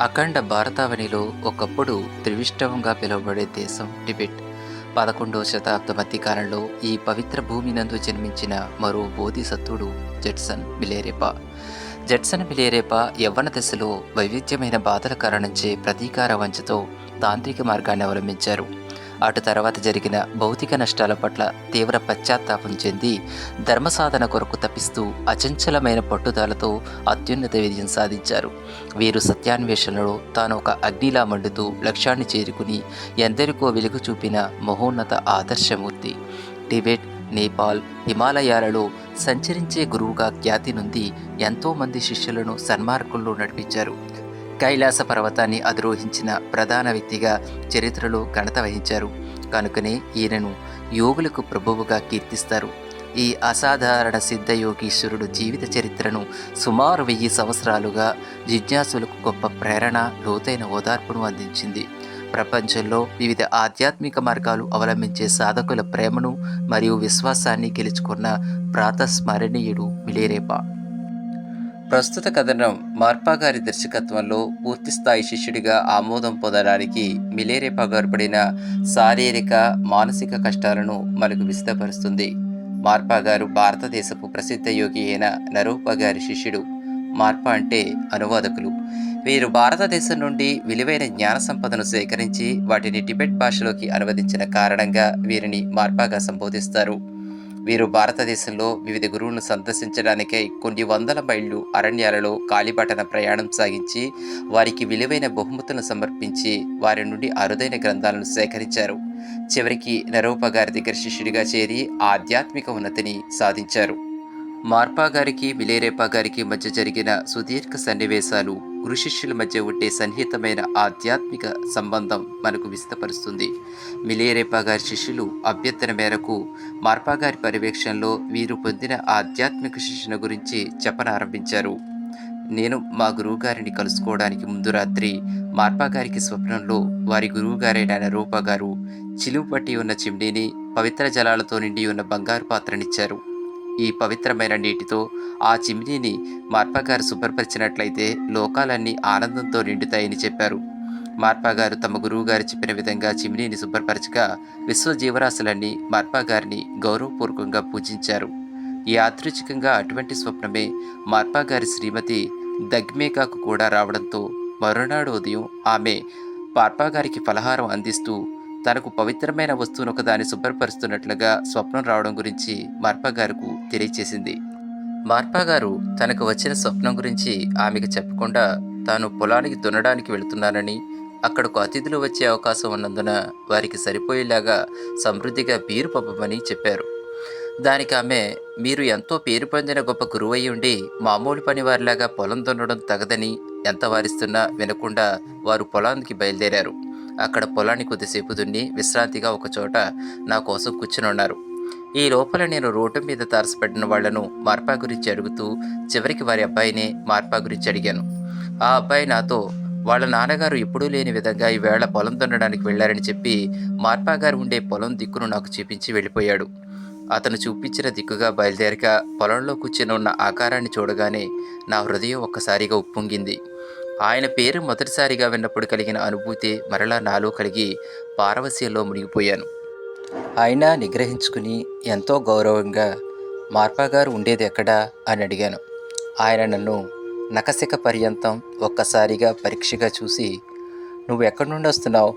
అఖండ భారతావనిలో ఒకప్పుడు త్రివిష్టవంగా పిలువబడే దేశం టిబెట్. 11వ శతాబ్ద మధ్యకాలంలో ఈ పవిత్ర భూమి నందు జన్మించిన మరో బోధిసత్వుడు జడ్సన్ మిలేరేపా. జడ్సన్ మిలేరేపా యవ్వన దశలో వైవిధ్యమైన బాధల కారణంచే ప్రతీకార వంచతో తాంత్రిక మార్గాన్ని అవలంబించారు. అటు తర్వాత జరిగిన భౌతిక నష్టాల పట్ల తీవ్ర పశ్చాత్తాపం చెంది ధర్మసాధన కొరకు తపిస్తూ అచంచలమైన పట్టుదలతో అత్యున్నత విజయం సాధించారు. వీరు సత్యాన్వేషణలో తాను ఒక అగ్నిలా మండుతూ లక్ష్యాన్ని చేరుకుని ఎందరికో వెలుగు చూపిన మహోన్నత ఆదర్శమూర్తి. టిబెట్, నేపాల్, హిమాలయాలలో సంచరించే గురువుగా ఖ్యాతి నొంది ఎంతోమంది శిష్యులను సన్మార్గంలో నడిపించారు. కైలాస పర్వతాన్ని అధిరోహించిన ప్రధాన వ్యక్తిగా చరిత్రలో ఘనత వహించారు. కనుకనే ఈయనను యోగులకు ప్రభువుగా కీర్తిస్తారు. ఈ అసాధారణ సిద్ధయోగీశ్వరుడు జీవిత చరిత్రను సుమారు 1000 సంవత్సరాలుగా జిజ్ఞాసులకు గొప్ప ప్రేరణ, లోతైన ఓదార్పును అందించింది. ప్రపంచంలో వివిధ ఆధ్యాత్మిక మార్గాలు అవలంబించే సాధకుల ప్రేమను మరియు విశ్వాసాన్ని గెలుచుకున్న ప్రాతస్మరణీయుడు మిలేరేపా. ప్రస్తుత కథనం మార్పా గారి దర్శకత్వంలో పూర్తిస్థాయి శిష్యుడిగా ఆమోదం పొందడానికి మిలేరేపా గారు పడిన శారీరక, మానసిక కష్టాలను మనకు విశదపరుస్తుంది. మార్పా గారు భారతదేశపు ప్రసిద్ధ యోగి అయిన నరోపా గారి శిష్యుడు. మార్పా అంటే అనువాదకులు. వీరు భారతదేశం నుండి విలువైన జ్ఞాన సంపదను సేకరించి వాటిని టిబెట్ భాషలోకి అనువదించిన కారణంగా వీరిని మార్పాగా సంబోధిస్తారు. వీరు భారతదేశంలో వివిధ గురువులను సందర్శించడానికై కొన్ని వందల మైళ్ళు అరణ్యాలలో కాలిబాటన ప్రయాణం సాగించి వారికి విలువైన బహుమతులను సమర్పించి వారి నుండి అరుదైన గ్రంథాలను సేకరించారు. చివరికి నరోపా గారి దగ్గర శిష్యుడిగా చేరి ఆధ్యాత్మిక ఉన్నతిని సాధించారు. మార్పా గారికి, మిలేరేపా గారికి మధ్య జరిగిన సుదీర్ఘ సన్నివేశాలు గురు శిష్యుల మధ్య ఉండే సన్నిహితమైన ఆధ్యాత్మిక సంబంధం మనకు విశదపరుస్తుంది. మిలేరేపా గారి శిష్యులు అభ్యర్థన మేరకు మార్పా గారి పర్యవేక్షణలో వీరు పొందిన ఆధ్యాత్మిక శిక్షణ గురించి చెప్పనారంభించారు. నేను మా గురువుగారిని కలుసుకోవడానికి ముందు రాత్రి మార్పా గారికి స్వప్నంలో వారి గురువుగారైన నరోపా గారు చిలువు పట్టి ఉన్న చిమ్నీని, పవిత్ర జలాలతో నిండి ఉన్న బంగారు పాత్రనిచ్చారు. ఈ పవిత్రమైన నీటితో ఆ చిమ్నీని మార్పా గారు శుభ్రపరిచినట్లయితే లోకాలన్నీ ఆనందంతో నిండుతాయని చెప్పారు. మార్పా గారు తమ గురువుగారు చెప్పిన విధంగా చిమ్నీని శుభ్రపరచగా విశ్వ జీవరాశులన్నీ మార్పా గారిని గౌరవపూర్వకంగా పూజించారు. యాదృచ్ఛికంగా అటువంటి స్వప్నమే మార్పా గారి శ్రీమతి దగ్మేకాకు కూడా రావడంతో మరునాడు ఉదయం ఆమె మార్పా గారికి ఫలహారం అందిస్తూ తనకు పవిత్రమైన వస్తువును ఒకదాన్ని శుభ్రపరుస్తున్నట్లుగా స్వప్నం రావడం గురించి మార్పా గారుకు తెలియచేసింది. మార్పా గారు తనకు వచ్చిన స్వప్నం గురించి ఆమెకు చెప్పకుండా తాను పొలానికి దున్నడానికి వెళుతున్నానని, అక్కడకు అతిథులు వచ్చే అవకాశం ఉన్నందున వారికి సరిపోయేలాగా సమృద్ధిగా బీరు పంపమని చెప్పారు. దానికి ఆమె, మీరు ఎంతో పేరు పొందిన గొప్ప గురువై ఉండి మామూలు పనివారిలాగా పొలం దున్నడం తగదని ఎంత వారిస్తున్నా వినకుండా వారు పొలానికి బయలుదేరారు. అక్కడ పొలాన్ని కొద్దిసేపు దున్ని విశ్రాంతిగా ఒకచోట నా కోసం కూర్చునున్నారు. ఈ లోపల నేను రోడ్డు మీద తారసపెట్టిన వాళ్లను మార్పా గురించి అడుగుతూ చివరికి వారి అబ్బాయినే మార్పా గురించి అడిగాను. ఆ అబ్బాయి నాతో వాళ్ళ నాన్నగారు ఎప్పుడూ లేని విధంగా ఈవేళ పొలం దున్నడానికి వెళ్లారని చెప్పి మార్పా గారు ఉండే పొలం దిక్కును నాకు చూపించి వెళ్ళిపోయాడు. అతను చూపించిన దిక్కుగా బయలుదేరక పొలంలో కూర్చుని ఉన్న ఆకారాన్ని చూడగానే నా హృదయం ఒక్కసారిగా ఉప్పొంగింది. ఆయన పేరు మొదటిసారిగా విన్నప్పుడు కలిగిన అనుభూతి మరలా నాలో కలిగి పారవస్యంలో మునిగిపోయాను. ఆయన నిగ్రహించుకుని ఎంతో గౌరవంగా, మార్పా గారు ఉండేది ఎక్కడా అని అడిగాను. ఆయన నన్ను నఖశిఖ పర్యంతం ఒక్కసారిగా పరీక్షగా చూసి, నువ్వు ఎక్కడి నుండి వస్తున్నావు,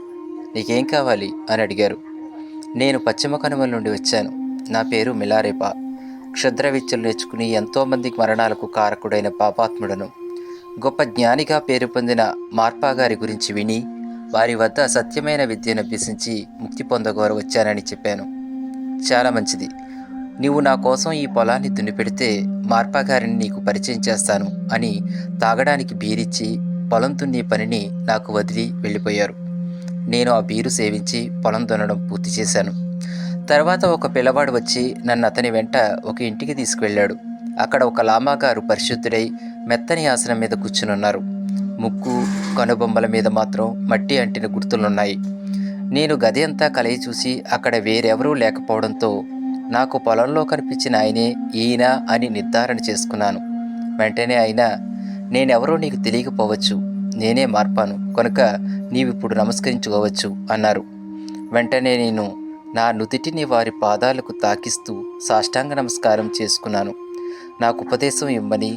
నీకేం కావాలి అని అడిగారు. నేను పశ్చిమ కనుమల నుండి వచ్చాను. నా పేరు మిలారేపా. క్షుద్ర విద్యలు నేర్చుకుని ఎంతోమంది మరణాలకు కారకుడైన పాపాత్ముడను. గొప్ప జ్ఞానిగా పేరు పొందిన మార్పా గారి గురించి విని వారి వద్ద సత్యమైన విద్యను అభ్యసించి ముక్తి పొందగోర వచ్చానని చెప్పాను. చాలా మంచిది. నీవు నా కోసం ఈ పొలాన్ని దున్నిపెడితే మార్పా గారిని నీకు పరిచయం చేస్తాను అని తాగడానికి బీరిచ్చి పొలం దున్నే పనిని నాకు వదిలి వెళ్ళిపోయారు. నేను ఆ బీరు సేవించి పొలం దున్నడం పూర్తి చేశాను. తర్వాత ఒక పిల్లవాడు వచ్చి నన్ను అతని వెంట ఒక ఇంటికి తీసుకువెళ్ళాడు. అక్కడ ఒక లామాగారు పరిశుద్ధుడై మెత్తని ఆసనం మీద కూర్చునున్నారు. ముక్కు, కనుబొమ్మల మీద మాత్రం మట్టి అంటిన గుర్తులున్నాయి. నేను గది అంతా కలయి చూసి అక్కడ వేరెవరూ లేకపోవడంతో నాకు పొలంలో కనిపించిన ఆయనే ఈయన అని నిర్ధారణ చేసుకున్నాను. వెంటనే ఆయన, నేనెవరో నీకు తెలియకపోవచ్చు, నేనే మార్పాను కనుక నీవిప్పుడు నమస్కరించుకోవచ్చు అన్నారు. వెంటనే నేను నా నుదిటిని వారి పాదాలకు తాకిస్తూ సాష్టాంగ నమస్కారం చేసుకున్నాను. నాకు ఉపదేశం ఇవ్వమని,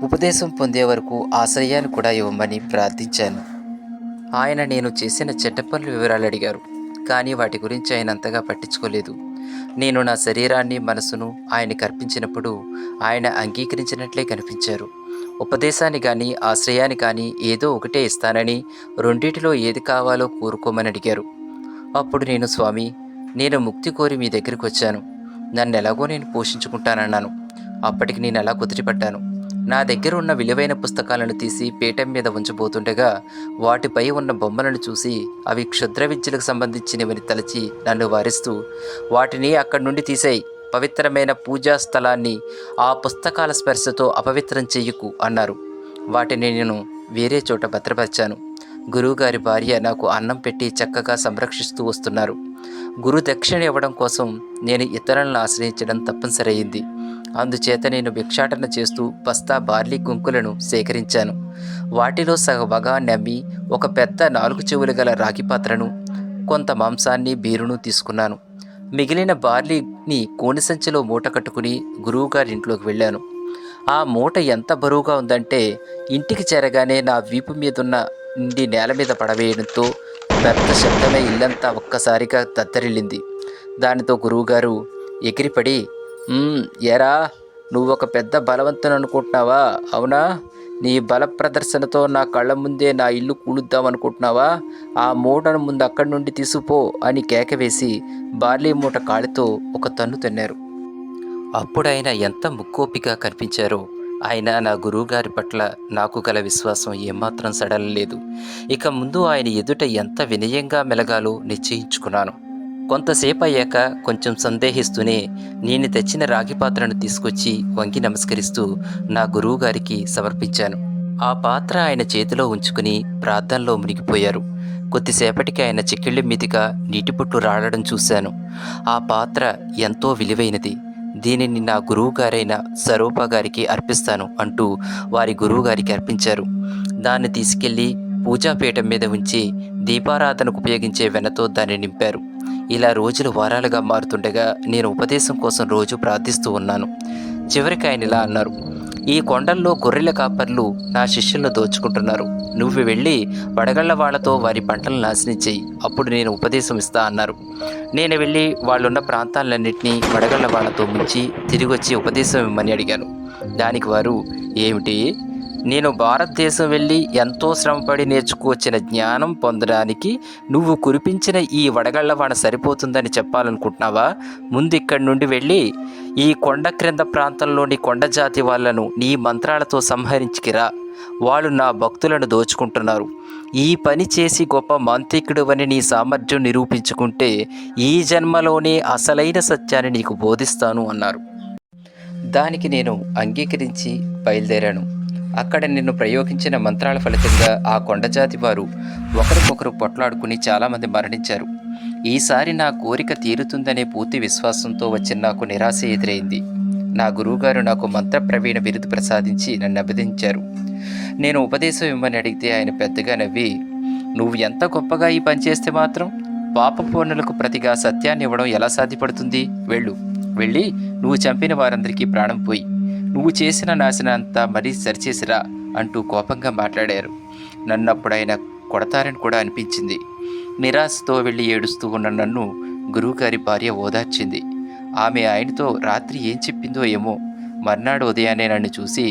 ఉపదేశం పొందే వరకు ఆశ్రయాన్ని కూడా ఇవ్వమని ప్రార్థించాను. ఆయన నేను చేసిన చెడ్డ పనుల వివరాలు అడిగారు, కానీ వాటి గురించి ఆయన అంతగా పట్టించుకోలేదు. నేను నా శరీరాన్ని మనసును ఆయనకి అర్పించినప్పుడు ఆయన అంగీకరించినట్లే కనిపించారు. ఉపదేశాన్ని కానీ ఆశ్రయాన్ని కానీ ఏదో ఒకటే ఇస్తానని, రెండిటిలో ఏది కావాలో కోరుకోమని అడిగారు. అప్పుడు నేను, స్వామి, నేను ముక్తి కోరి మీ దగ్గరికి వచ్చాను, నన్ను ఎలాగో నేను పోషించుకుంటానన్నాను. అప్పటికి నేను అలా కుదిరిపడ్డాను. నా దగ్గర ఉన్న విలువైన పుస్తకాలను తీసి పీఠం మీద ఉంచబోతుండగా వాటిపై ఉన్న బొమ్మలను చూసి అవి క్షుద్ర విద్యలకు సంబంధించినవని తలచి నన్ను వారిస్తూ, వాటిని అక్కడి నుండి తీసేయి, పవిత్రమైన పూజా స్థలాన్ని ఆ పుస్తకాల స్పర్శతో అపవిత్రం చెయ్యకు అన్నారు. వాటిని నేను వేరే చోట భద్రపరిచాను. గురువుగారి భార్య నాకు అన్నం పెట్టి చక్కగా సంరక్షిస్తూ వస్తున్నారు. గురు దక్షిణ ఇవ్వడం కోసం నేను ఇతరులను ఆశ్రయించడం తప్పనిసరి అయింది. అందుచేత నేను భిక్షాటన చేస్తూ బస్తా బార్లీ గుంకులను సేకరించాను. వాటిలో సగభాగాన్ని అమ్మి ఒక పెద్ద 4 చెవులు గల రాగి పాత్రను, కొంత మాంసాన్ని, బీరును తీసుకున్నాను. మిగిలిన బార్లీని కోని సంచిలో మూట కట్టుకుని గురువుగారి ఇంట్లోకి వెళ్ళాను. ఆ మూట ఎంత బరువుగా ఉందంటే ఇంటికి చేరగానే నా వీపు మీదున్న నుండి నేల మీద పడవేయడంతో పెద్ద శబ్దమై ఇల్లంతా ఒక్కసారిగా దద్దరిల్లింది. దానితో గురువుగారు ఎగిరిపడి, ఏరా, నువ్వొక పెద్ద బలవంతుని అనుకుంటున్నావా? అవునా? నీ బల ప్రదర్శనతో నా కళ్ళ ముందే నా ఇల్లు కూలుద్దామనుకుంటున్నావా? ఆ మూటను ముందు అక్కడి నుండి తీసుకుపో అని కేకవేసి బార్లీ మూట కాలితో ఒక తన్ను తన్నారు. అప్పుడైనా ఎంత ముక్కోపిగా కనిపించారో! ఆయన నా గురువుగారి పట్ల నాకు గల విశ్వాసం ఏమాత్రం సడలలేదు. ఇక ముందు ఆయన ఎదుట ఎంత వినయంగా మెలగాలో నిశ్చయించుకున్నాను. కొంతసేపు అయ్యాక కొంచెం సందేహిస్తూనే నేను తెచ్చిన రాగి పాత్రను తీసుకొచ్చి వంగి నమస్కరిస్తూ నా గురువుగారికి సమర్పించాను. ఆ పాత్ర ఆయన చేతిలో ఉంచుకుని ప్రార్థనలో మునిగిపోయారు. కొద్దిసేపటికి ఆయన చిక్కిళ్ళ మీదుగా నీటిపుట్టు రాలడం చూశాను. ఆ పాత్ర ఎంతో విలువైనది, దీనిని నా గురువుగారైన సరూప గారికి అర్పిస్తాను అంటూ వారి గురువుగారికి అర్పించారు. దాన్ని తీసుకెళ్లి పూజాపీఠం మీద ఉంచి దీపారాధనకు ఉపయోగించే వెన్నతో దాన్ని నింపారు. ఇలా రోజులు వారాలుగా మారుతుండగా నేను ఉపదేశం కోసం రోజు ప్రార్థిస్తూ ఉన్నాను. చివరికి ఆయన ఇలా అన్నారు, ఈ కొండల్లో గొర్రెల కాపర్లు నా శిష్యులను దోచుకుంటున్నారు. నువ్వు వెళ్ళి వడగళ్ల వాళ్లతో వారి పంటలను నాశనం చెయ్యి, అప్పుడు నేను ఉపదేశం ఇస్తా అన్నారు. నేను వెళ్ళి వాళ్ళున్న ప్రాంతాలన్నింటినీ వడగళ్ల వాళ్లతో ముంచి తిరిగి వచ్చి ఉపదేశం ఇవ్వమని అడిగాను. దానికి వారు, ఏమిటి, నేను భారతదేశం వెళ్ళి ఎంతో శ్రమపడి నేర్చుకువచ్చిన జ్ఞానం పొందడానికి నువ్వు కురిపించిన ఈ వడగళ్లవాన సరిపోతుందని చెప్పాలనుకుంటున్నావా? ముందు ఇక్కడి నుండి వెళ్ళి ఈ కొండ క్రింద ప్రాంతంలోని కొండ జాతి వాళ్లను నీ మంత్రాలతో సంహరించుకిరా. వాళ్ళు నా భక్తులను దోచుకుంటున్నారు. ఈ పని చేసి గొప్ప మాంత్రికుడు అని నీ సామర్థ్యం నిరూపించుకుంటే ఈ జన్మలోనే అసలైన సత్యాన్ని నీకు బోధిస్తాను అన్నారు. దానికి నేను అంగీకరించి బయలుదేరాను. అక్కడ నిన్ను ప్రయోగించిన మంత్రాల ఫలితంగా ఆ కొండజాతి వారు ఒకరికొకరు పొట్లాడుకుని చాలామంది మరణించారు. ఈసారి నా కోరిక తీరుతుందనే పూర్తి విశ్వాసంతో వచ్చిన నాకు నిరాశ ఎదురైంది. నా గురువుగారు నాకు మంత్ర ప్రవీణ బిరుదు ప్రసాదించి నన్ను అభినందించారు. నేను ఉపదేశం ఇవ్వమని అడిగితే ఆయన పెద్దగా నవ్వి, నువ్వు ఎంత గొప్పగా ఈ పని చేస్తే మాత్రం పాప పనులకు ప్రతిగా సత్యాన్ని ఇవ్వడం ఎలా సాధ్యపడుతుంది? వెళ్ళి నువ్వు చంపిన వారందరికీ ప్రాణం పోయి నువ్వు చేసిన నాశనం అంతా మరీ సరిచేసిరా అంటూ కోపంగా మాట్లాడారు. నన్నప్పుడు ఆయన కొడతారని కూడా అనిపించింది. నిరాశతో వెళ్ళి ఏడుస్తూ ఉన్న నన్ను గురువుగారి భార్య ఓదార్చింది. ఆమె ఆయనతో రాత్రి ఏం చెప్పిందో ఏమో. మర్నాడు ఉదయాన్నే నన్ను చూసి,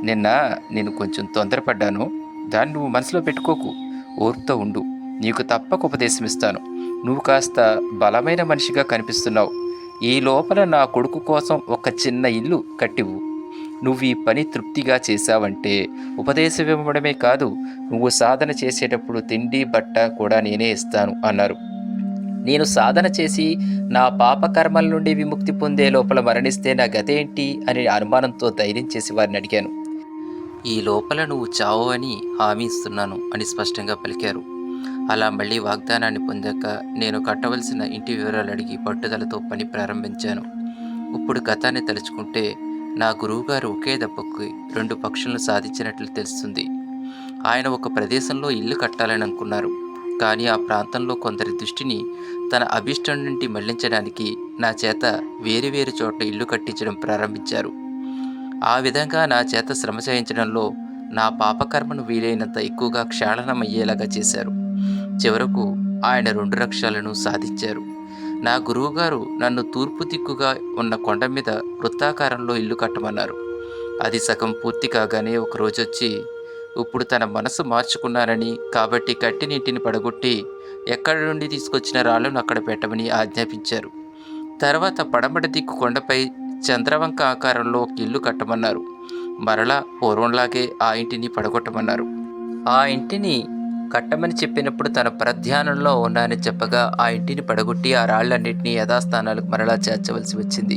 నిన్న నేను కొంచెం తొందరపడ్డాను, దాన్ని నువ్వు మనసులో పెట్టుకోకు, ఓర్పుతో ఉండు, నీకు తప్పక ఉపదేశం ఇస్తాను. నువ్వు కాస్త బలమైన మనిషిగా కనిపిస్తున్నావు. ఈ లోపల నా కొడుకు కోసం ఒక చిన్న ఇల్లు కట్టివు. నువ్వు ఈ పని తృప్తిగా చేశావంటే ఉపదేశం ఇవ్వడమే కాదు, నువ్వు సాధన చేసేటప్పుడు తిండి బట్ట కూడా నేనే ఇస్తాను అన్నారు. నేను సాధన చేసి నా పాపకర్మల నుండి విముక్తి పొందే లోపల మరణిస్తే నా గతేంటి అని అనుమానంతో ధైర్యం చేసి వారిని అడిగాను. ఈ లోపల నువ్వు చావు అని హామీ ఇస్తున్నాను అని స్పష్టంగా పలికారు. అలా మళ్ళీ వాగ్దానాన్ని పొందాక నేను కట్టవలసిన ఇంటి వివరాలు అడిగి పట్టుదలతో పని ప్రారంభించాను. ఇప్పుడు గతాన్ని తలుచుకుంటే నా గురువుగారు ఒకే దెబ్బకు 2 పక్షులను సాధించినట్లు తెలుస్తుంది. ఆయన ఒక ప్రదేశంలో ఇల్లు కట్టాలని అనుకున్నారు. కానీ ఆ ప్రాంతంలో కొందరి దృష్టిని తన అభిష్టం నుండి మళ్లించడానికి నా చేత వేరు వేరు చోట్ల ఇల్లు కట్టించడం ప్రారంభించారు. ఆ విధంగా నా చేత శ్రమ చేయించడంలో నా పాపకర్మను వీలైనంత ఎక్కువగా క్షాళనమయ్యేలాగా చేశారు. చివరకు ఆయన 2 లక్ష్యాలను సాధించారు. నా గురువుగారు నన్ను తూర్పు దిక్కుగా ఉన్న కొండ మీద వృత్తాకారంలో ఇల్లు కట్టమన్నారు. అది సగం పూర్తి కాగానే ఒకరోజొచ్చి, ఇప్పుడు తన మనసు మార్చుకున్నానని, కాబట్టి కట్టిన ఇంటిని పడగొట్టి ఎక్కడి నుండి తీసుకొచ్చిన రాళ్లను అక్కడ పెట్టమని ఆజ్ఞాపించారు. తర్వాత పడమటి దిక్కు కొండపై చంద్రవంక ఆకారంలో ఒక ఇల్లు కట్టమన్నారు. మరలా పూర్వంలాగే ఆ ఇంటిని పడగొట్టమన్నారు. ఆ ఇంటిని కట్టమని చెప్పినప్పుడు తన పరధ్యానంలో ఉన్నానని చెప్పగా ఆ ఇంటిని పడగొట్టి ఆ రాళ్లన్నింటినీ యథాస్థానాలకు మరలా చేర్చవలసి వచ్చింది.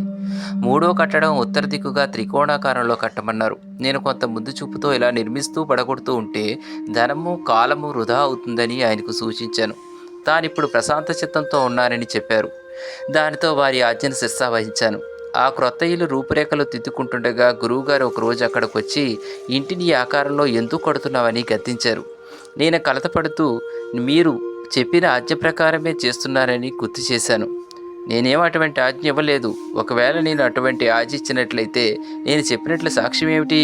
మూడో కట్టడం ఉత్తర దిక్కుగా త్రికోణాకారంలో కట్టమన్నారు. నేను కొంత ముందు చూపుతో ఇలా నిర్మిస్తూ పడగొడుతూ ఉంటే ధనము కాలము వృధా అవుతుందని ఆయనకు సూచించాను. తానిప్పుడు ప్రశాంత చిత్తంతో ఉన్నానని చెప్పారు. దానితో వారి ఆజ్ఞను శిరసావహించాను. ఆ క్రొత్త ఇల్లు రూపురేఖలు దిద్దుకుంటుండగా గురువుగారు ఒకరోజు అక్కడికి వచ్చి ఇంటిని ఈ ఆకారంలో ఎందుకు కడుతున్నావని గద్దించారు. నేను కలతపడుతూ మీరు చెప్పిన ఆజ్ఞ ప్రకారమే చేస్తున్నానని గుర్తు చేశాను. నేనేం అటువంటి ఆజ్ఞ ఇవ్వలేదు. ఒకవేళ నేను అటువంటి ఆజ్ఞ ఇచ్చినట్లయితే నేను చెప్పినట్లు సాక్ష్యం ఏమిటి?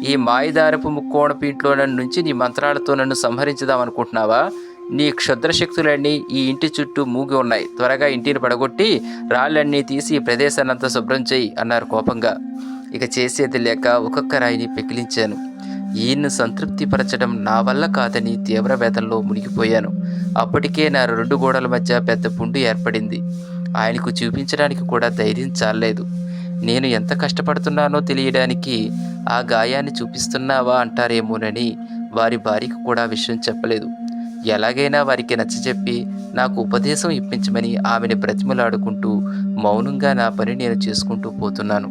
ఈ మాయదారపు ముక్కోణపు ఇంట్లో నన్ను నుంచి నీ మంత్రాలతో నన్ను సంహరించుదామనుకుంటున్నావా? నీ క్షుద్రశక్తులన్నీ ఈ ఇంటి చుట్టూ మూగి ఉన్నాయి. త్వరగా ఇంటిని పడగొట్టి రాళ్ళన్నీ తీసి ఈ ప్రదేశాన్నంతా శుభ్రం చేయి అన్నారు కోపంగా. ఇక చేసేది లేక ఒక్కొక్క రాయిని పెకిలించాను. ఈయన్ను సంతృప్తిపరచడం నా వల్ల కాదని తీవ్ర వేదనలో మునిగిపోయాను. అప్పటికే నా 2 గోడల మధ్య పెద్ద పుండు ఏర్పడింది. ఆయనకు చూపించడానికి కూడా ధైర్యం చాలలేదు. నేను ఎంత కష్టపడుతున్నానో తెలియడానికి ఆ గాయాన్ని చూపిస్తున్నావా అంటారేమోనని వారి భార్యకు కూడా విషయం చెప్పలేదు. ఎలాగైనా వారికి నచ్చజెప్పి నాకు ఉపదేశం ఇప్పించమని ఆమెను బ్రతిమలాడుకుంటూ మౌనంగా నా పని నేను చేసుకుంటూ పోతున్నాను.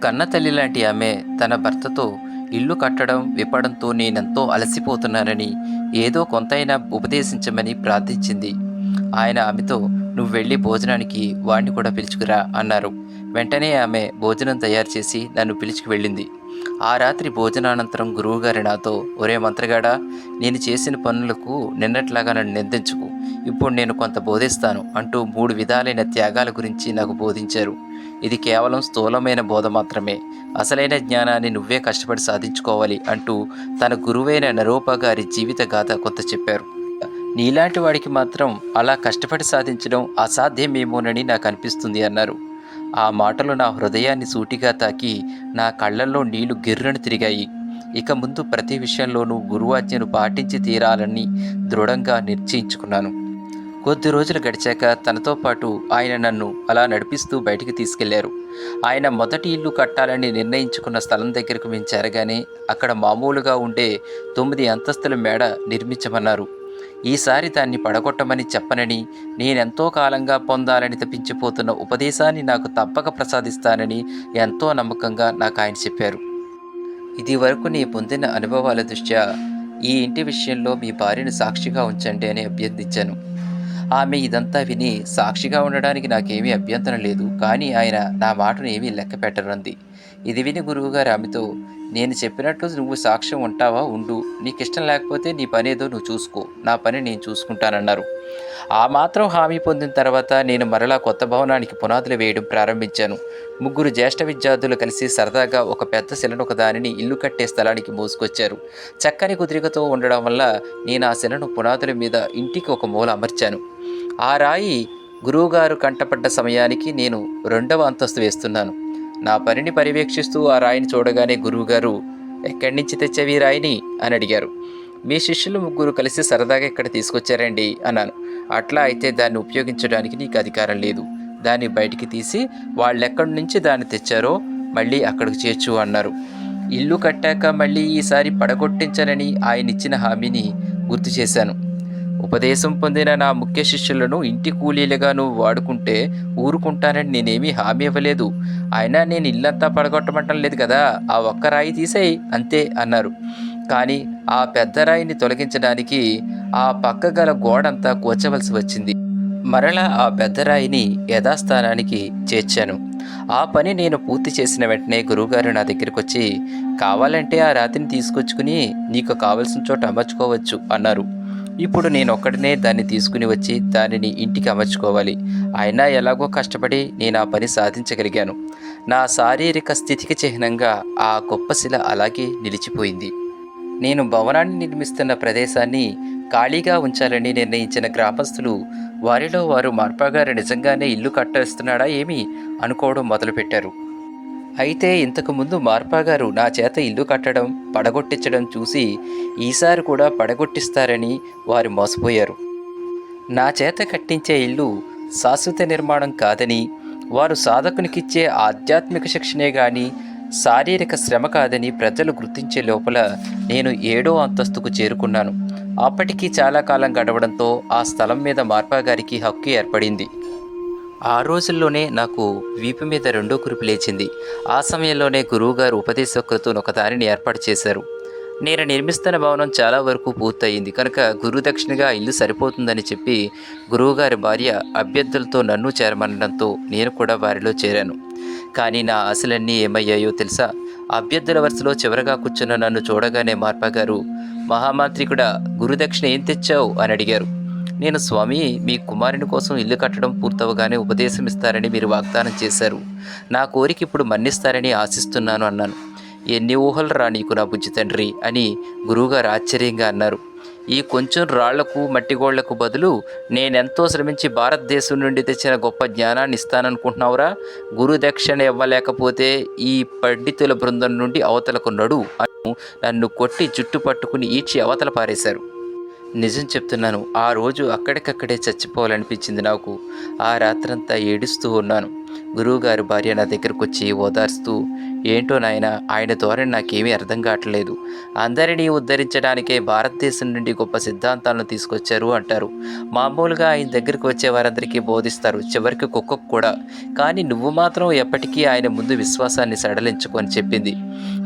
కన్న తల్లి లాంటి ఆమె తన భర్తతో ఇల్లు కట్టడం విప్పడంతో నేనెంతో అలసిపోతున్నానని, ఏదో కొంతైనా ఉపదేశించమని ప్రార్థించింది. ఆయన ఆమెతో, నువ్వు వెళ్ళి భోజనానికి వాణ్ణి కూడా పిలుచుకురా అన్నారు. వెంటనే ఆమె భోజనం తయారు చేసి నన్ను పిలుచుకు వెళ్ళింది. ఆ రాత్రి భోజనానంతరం గురువుగారి నాతో, ఒరే మంత్రగాడా, నేను చేసిన పనులకు నిన్నట్లాగా నన్ను నిందించుకు. ఇప్పుడు నేను కొంత బోధిస్తాను అంటూ 3 విధాలైన త్యాగాల గురించి నాకు బోధించారు. ఇది కేవలం స్థూలమైన బోధ మాత్రమే. అసలైన జ్ఞానాన్ని నువ్వే కష్టపడి సాధించుకోవాలి అంటూ తన గురువైన నరోపా గారి జీవిత గాథ కొంత చెప్పారు. నీలాంటి వాడికి మాత్రం అలా కష్టపడి సాధించడం అసాధ్యమేమోనని నాకు అనిపిస్తుంది అన్నారు. ఆ మాటలు నా హృదయాన్ని సూటిగా తాకి నా కళ్ళల్లో నీళ్లు గిర్రను తిరిగాయి. ఇక ముందు ప్రతి విషయంలోనూ గురువాజ్ఞను పాటించి తీరాలని దృఢంగా నిశ్చయించుకున్నాను. కొద్ది రోజులు గడిచాక తనతో పాటు ఆయన నన్ను అలా నడిపిస్తూ బయటికి తీసుకెళ్లారు. ఆయన మొదటి ఇల్లు కట్టాలని నిర్ణయించుకున్న స్థలం దగ్గరకు మేము చేరగానే అక్కడ మామూలుగా ఉండే 9 అంతస్తుల మేడ నిర్మించమన్నారు. ఈసారి దాన్ని పడగొట్టమని చెప్పనని, నేనెంతో కాలంగా పొందాలని తప్పించిపోతున్న ఉపదేశాన్ని నాకు తప్పక ప్రసాదిస్తానని ఎంతో నమ్మకంగా నాకు ఆయన చెప్పారు. ఇది వరకు నీ పొందిన అనుభవాల దృష్ట్యా ఈ ఇంటి విషయంలో మీ భార్యను సాక్షిగా ఉంచండి అని అభ్యర్థించాను. ఆమె ఇదంతా విని, సాక్షిగా ఉండడానికి నాకేమీ అభ్యంతరం లేదు, కానీ ఆయన నా మాటను ఏమీ లెక్క పెట్టరంది. ఇది విని గురువుగారు ఆమెతో, నేను చెప్పినట్లు నువ్వు సాక్ష్యం ఉంటావా? ఉండు. నీకు ఇష్టం లేకపోతే నీ పని ఏదో నువ్వు చూసుకో, నా పని నేను చూసుకుంటానన్నారు. ఆ మాత్రం హామీ పొందిన తర్వాత నేను మరలా కొత్త భవనానికి పునాదులు వేయడం ప్రారంభించాను. 3 జ్యేష్ఠ విద్యార్థులు కలిసి సరదాగా ఒక పెద్ద శిలను ఒక దానిని ఇల్లు కట్టే స్థలానికి మోసుకొచ్చారు. చక్కని కుదిరికతో ఉండడం వల్ల నేను ఆ శిలను పునాదుల మీద ఇంటికి ఒక మూల అమర్చాను. ఆ రాయి గురువుగారు కంటపడ్డ సమయానికి నేను 2వ అంతస్తు వేస్తున్నాను. నా పనిని పర్యవేక్షిస్తూ ఆ రాయిని చూడగానే గురువుగారు, ఎక్కడి నుంచి తెచ్చావి ఈ రాయిని అని అడిగారు. మీ శిష్యులు 3 కలిసి సరదాగా ఇక్కడ తీసుకొచ్చారండి అన్నాను. అట్లా అయితే దాన్ని ఉపయోగించడానికి నీకు అధికారం లేదు. దాన్ని బయటికి తీసి వాళ్ళెక్కడి నుంచి దాన్ని తెచ్చారో మళ్ళీ అక్కడికి చేర్చు అన్నారు. ఇల్లు కట్టాక మళ్ళీ ఈసారి పడగొట్టించనని ఆయన ఇచ్చిన హామీని గుర్తు చేశాను. ఉపదేశం పొందిన నా ముఖ్య శిష్యులను ఇంటి కూలీలుగా నువ్వు వాడుకుంటే ఊరుకుంటానని నేనేమీ హామీ ఇవ్వలేదు. అయినా నేను ఇల్లంతా పడగొట్టమంటం లేదు కదా, ఆ ఒక్క రాయి తీసేయి అంతే అన్నారు. కానీ ఆ పెద్ద రాయిని తొలగించడానికి ఆ పక్క గల గోడంతా కూర్చవలసి వచ్చింది. మరలా ఆ పెద్ద రాయిని యథాస్థానానికి చేర్చాను. ఆ పని నేను పూర్తి చేసిన వెంటనే గురువుగారు నా దగ్గరికొచ్చి, "కావాలంటే ఆ రాతిని తీసుకొచ్చుకుని నీకు కావలసిన చోట అమర్చుకోవచ్చు" అన్నారు. ఇప్పుడు నేనొక్కడినే దాన్ని తీసుకుని వచ్చి దానిని ఇంటికి అమర్చుకోవాలి. అయినా ఎలాగో కష్టపడి నేను ఆ పని సాధించగలిగాను. నా శారీరక స్థితికి చిహ్నంగా ఆ గొప్ప శిల అలాగే నిలిచిపోయింది. నేను భవనాన్ని నిర్మిస్తున్న ప్రదేశాన్ని ఖాళీగా ఉంచాలని నిర్ణయించిన గ్రామస్తులు వారిలో వారు మార్పాగారు నిజంగానే ఇల్లు కట్టేస్తున్నాడా ఏమి అనుకోవడం మొదలుపెట్టారు. అయితే ఇంతకుముందు మార్పాగారు నా చేత ఇల్లు కట్టడం, పడగొట్టించడం చూసి ఈసారి కూడా పడగొట్టిస్తారని వారు మోసపోయారు. నా చేత కట్టించే ఇల్లు శాశ్వత నిర్మాణం కాదని, వారు సాధకునికిచ్చే ఆధ్యాత్మిక శిక్షణే గాని శారీరక శ్రమ కాదని ప్రజలు గుర్తించే లోపల నేను 7వ అంతస్తుకు చేరుకున్నాను. అప్పటికి చాలా కాలం గడవడంతో ఆ స్థలం మీద మార్పాగారికి హక్కు ఏర్పడింది. ఆ రోజుల్లోనే నాకు వీపు మీద రెండో కురుపు లేచింది. ఆ సమయంలోనే గురువుగారు ఉపదేశోక్రతును ఒకదానిని ఏర్పాటు చేశారు. నేను నిర్మిస్తున్న భవనం చాలా వరకు పూర్తయింది కనుక గురుదక్షిణగా ఇల్లు సరిపోతుందని చెప్పి గురువుగారి భార్య అభ్యర్థులతో నన్ను చేరమనడంతో నేను కూడా వారిలో చేరాను. కానీ నా ఆశలన్నీ ఏమయ్యాయో తెలుసా? అభ్యర్థుల వరుసలో చివరగా కూర్చున్న నన్ను చూడగానే మార్పాగారు, "మహామాంత్రికుడా, గురుదక్షిణ ఏం తెచ్చావు?" అని అడిగారు. నేను, "స్వామి, మీ కుమారుని కోసం ఇల్లు కట్టడం పూర్తవగానే ఉపదేశం ఇస్తారని మీరు వాగ్దానం చేశారు. నా కోరిక ఇప్పుడు మన్నిస్తారని ఆశిస్తున్నాను" అన్నాను. "ఎన్ని ఊహలు రా నీకు నా బుజ్జి తండ్రి" అని గురువుగారు ఆశ్చర్యంగా అన్నారు. "ఈ కొంచెం రాళ్లకు మట్టిగోళ్లకు బదులు నేనెంతో శ్రమించి భారతదేశం నుండి తెచ్చిన గొప్ప జ్ఞానాన్ని ఇస్తాననుకుంటున్నావురా? గురుదక్షిణ ఇవ్వలేకపోతే ఈ పండితుల బృందం నుండి అవతలకు నడు" అని నన్ను కొట్టి జుట్టు పట్టుకుని ఈడ్చి అవతల పారేశారు. నిజం చెప్తున్నాను, ఆ రోజు అక్కడికక్కడే చచ్చిపోవాలనిపించింది నాకు. ఆ రాత్రంతా ఏడుస్తూ ఉన్నాను. గురువుగారి భార్య నా దగ్గరకు వచ్చి ఓదార్స్తూ, "ఏంటో నాయనా, ఆయన ధోరణి నాకేమీ అర్థం కావట్లేదు. అందరినీ ఉద్ధరించడానికే భారతదేశం నుండి గొప్ప సిద్ధాంతాలను తీసుకొచ్చారు అంటారు. మామూలుగా ఆయన దగ్గరికి వచ్చే వారందరికీ బోధిస్తారు, చివరికి కుక్కకు కూడా. కానీ నువ్వు మాత్రం ఎప్పటికీ ఆయన ముందు విశ్వాసాన్ని సడలించుకు" అని చెప్పింది.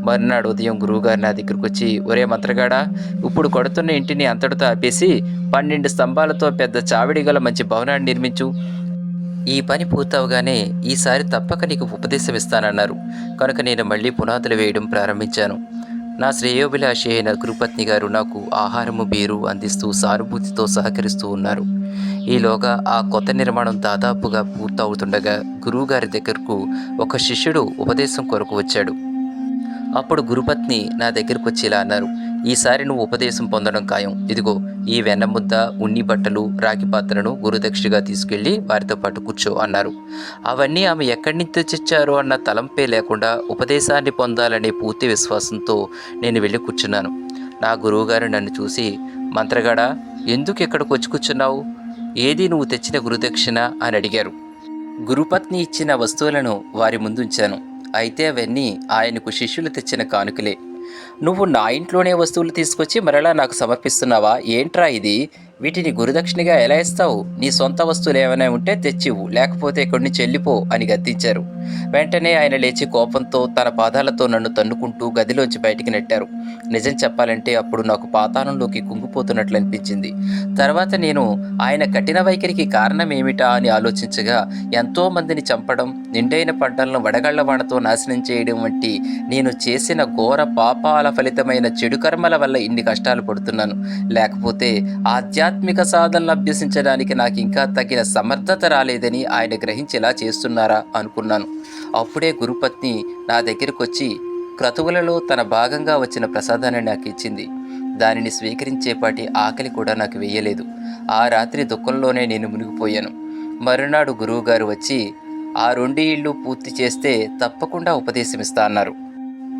మరునాడు ఉదయం గురువుగారు నా దగ్గరకు వచ్చి, "ఒరే మంత్రగాడా, ఇప్పుడు కొడుతున్న ఇంటిని అంతటితో ఆపేసి 12 స్తంభాలతో పెద్ద చావిడి గల మంచి భవనాన్ని నిర్మించు. ఈ పని పూర్తవగానే ఈసారి తప్పక నీకు ఉపదేశం ఇస్తానన్నారు." కనుక నేను మళ్ళీ పునాదులు వేయడం ప్రారంభించాను. నా శ్రేయోభిలాషి అయిన గురుపత్ని గారు నాకు ఆహారము, బీరు అందిస్తూ సానుభూతితో సహకరిస్తూ ఉన్నారు. ఈలోగా ఆ కొత్త నిర్మాణం దాదాపుగా పూర్తవుతుండగా గురువుగారి దగ్గరకు ఒక శిష్యుడు ఉపదేశం కొరకు వచ్చాడు. అప్పుడు గురుపత్ని నా దగ్గరకు వచ్చి ఇలా అన్నారు, "ఈసారి నువ్వు ఉపదేశం పొందడం ఖాయం. ఇదిగో ఈ వెన్నముద్ద, ఉన్ని బట్టలు, రాగి పాత్రను గురుదక్షిణగా తీసుకెళ్ళి వారితో పాటు కూర్చో" అన్నారు. అవన్నీ ఆమె ఎక్కడి నుంచి తెచ్చిచ్చారో అన్న తలంపే లేకుండా ఉపదేశాన్ని పొందాలనే పూర్తి విశ్వాసంతో నేను వెళ్ళి కూర్చున్నాను. నా గురువుగారు నన్ను చూసి, "మంత్రగాడా, ఎందుకు ఇక్కడికి వచ్చి కూర్చున్నావు? ఏది నువ్వు తెచ్చిన గురుదక్షిణ?" అని అడిగారు. గురుపత్ని ఇచ్చిన వస్తువులను వారి ముందుంచాను. అయితే అవన్నీ ఆయనకు శిష్యులు తెచ్చిన కానుకలే. "నువ్వు నా ఇంట్లోనే వస్తువులు తీసుకొచ్చి మరలా నాకు సమర్పిస్తున్నావా? ఏంట్రా ఇది? వీటిని గురుదక్షిణగా ఎలా ఇస్తావు? నీ సొంత వస్తువులు ఏమైనా ఉంటే తెచ్చివు, లేకపోతే ఇక్కడి నుంచి వెళ్ళిపో" అని గద్దించారు. వెంటనే ఆయన లేచి కోపంతో తన పాదాలతో నన్ను తన్నుకుంటూ గదిలోంచి బయటికి నెట్టారు. నిజం చెప్పాలంటే అప్పుడు నాకు పాతాళంలోకి కుంగిపోతున్నట్లు అనిపించింది. తర్వాత నేను ఆయన కఠిన వైఖరికి కారణం ఏమిటా అని ఆలోచించగా, ఎంతోమందిని చంపడం, నిండైన పంటలను వడగళ్ల వానతో నాశనం చేయడం వంటి నేను చేసిన ఘోర పాపాల ఫలితమైన చెడు కర్మల వల్ల ఇన్ని కష్టాలు పడుతున్నాను. లేకపోతే ఆధ్యాత్మిక సాధనలు అభ్యసించడానికి నాకు ఇంకా తగిన సమర్థత రాలేదని ఆయన గ్రహించేలా చేస్తున్నారా అనుకున్నాను. అప్పుడే గురుపత్ని నా దగ్గరకు వచ్చి క్రతువులలో తన భాగంగా వచ్చిన ప్రసాదాన్ని నాకు ఇచ్చింది. దానిని స్వీకరించేపాటి ఆకలి కూడా నాకు వేయలేదు. ఆ రాత్రి దుఃఖంలోనే నేను మునిగిపోయాను. మరునాడు గురువుగారు వచ్చి, "ఆ 2 ఇళ్ళు పూర్తి చేస్తే తప్పకుండా ఉపదేశమిస్తా" అన్నారు.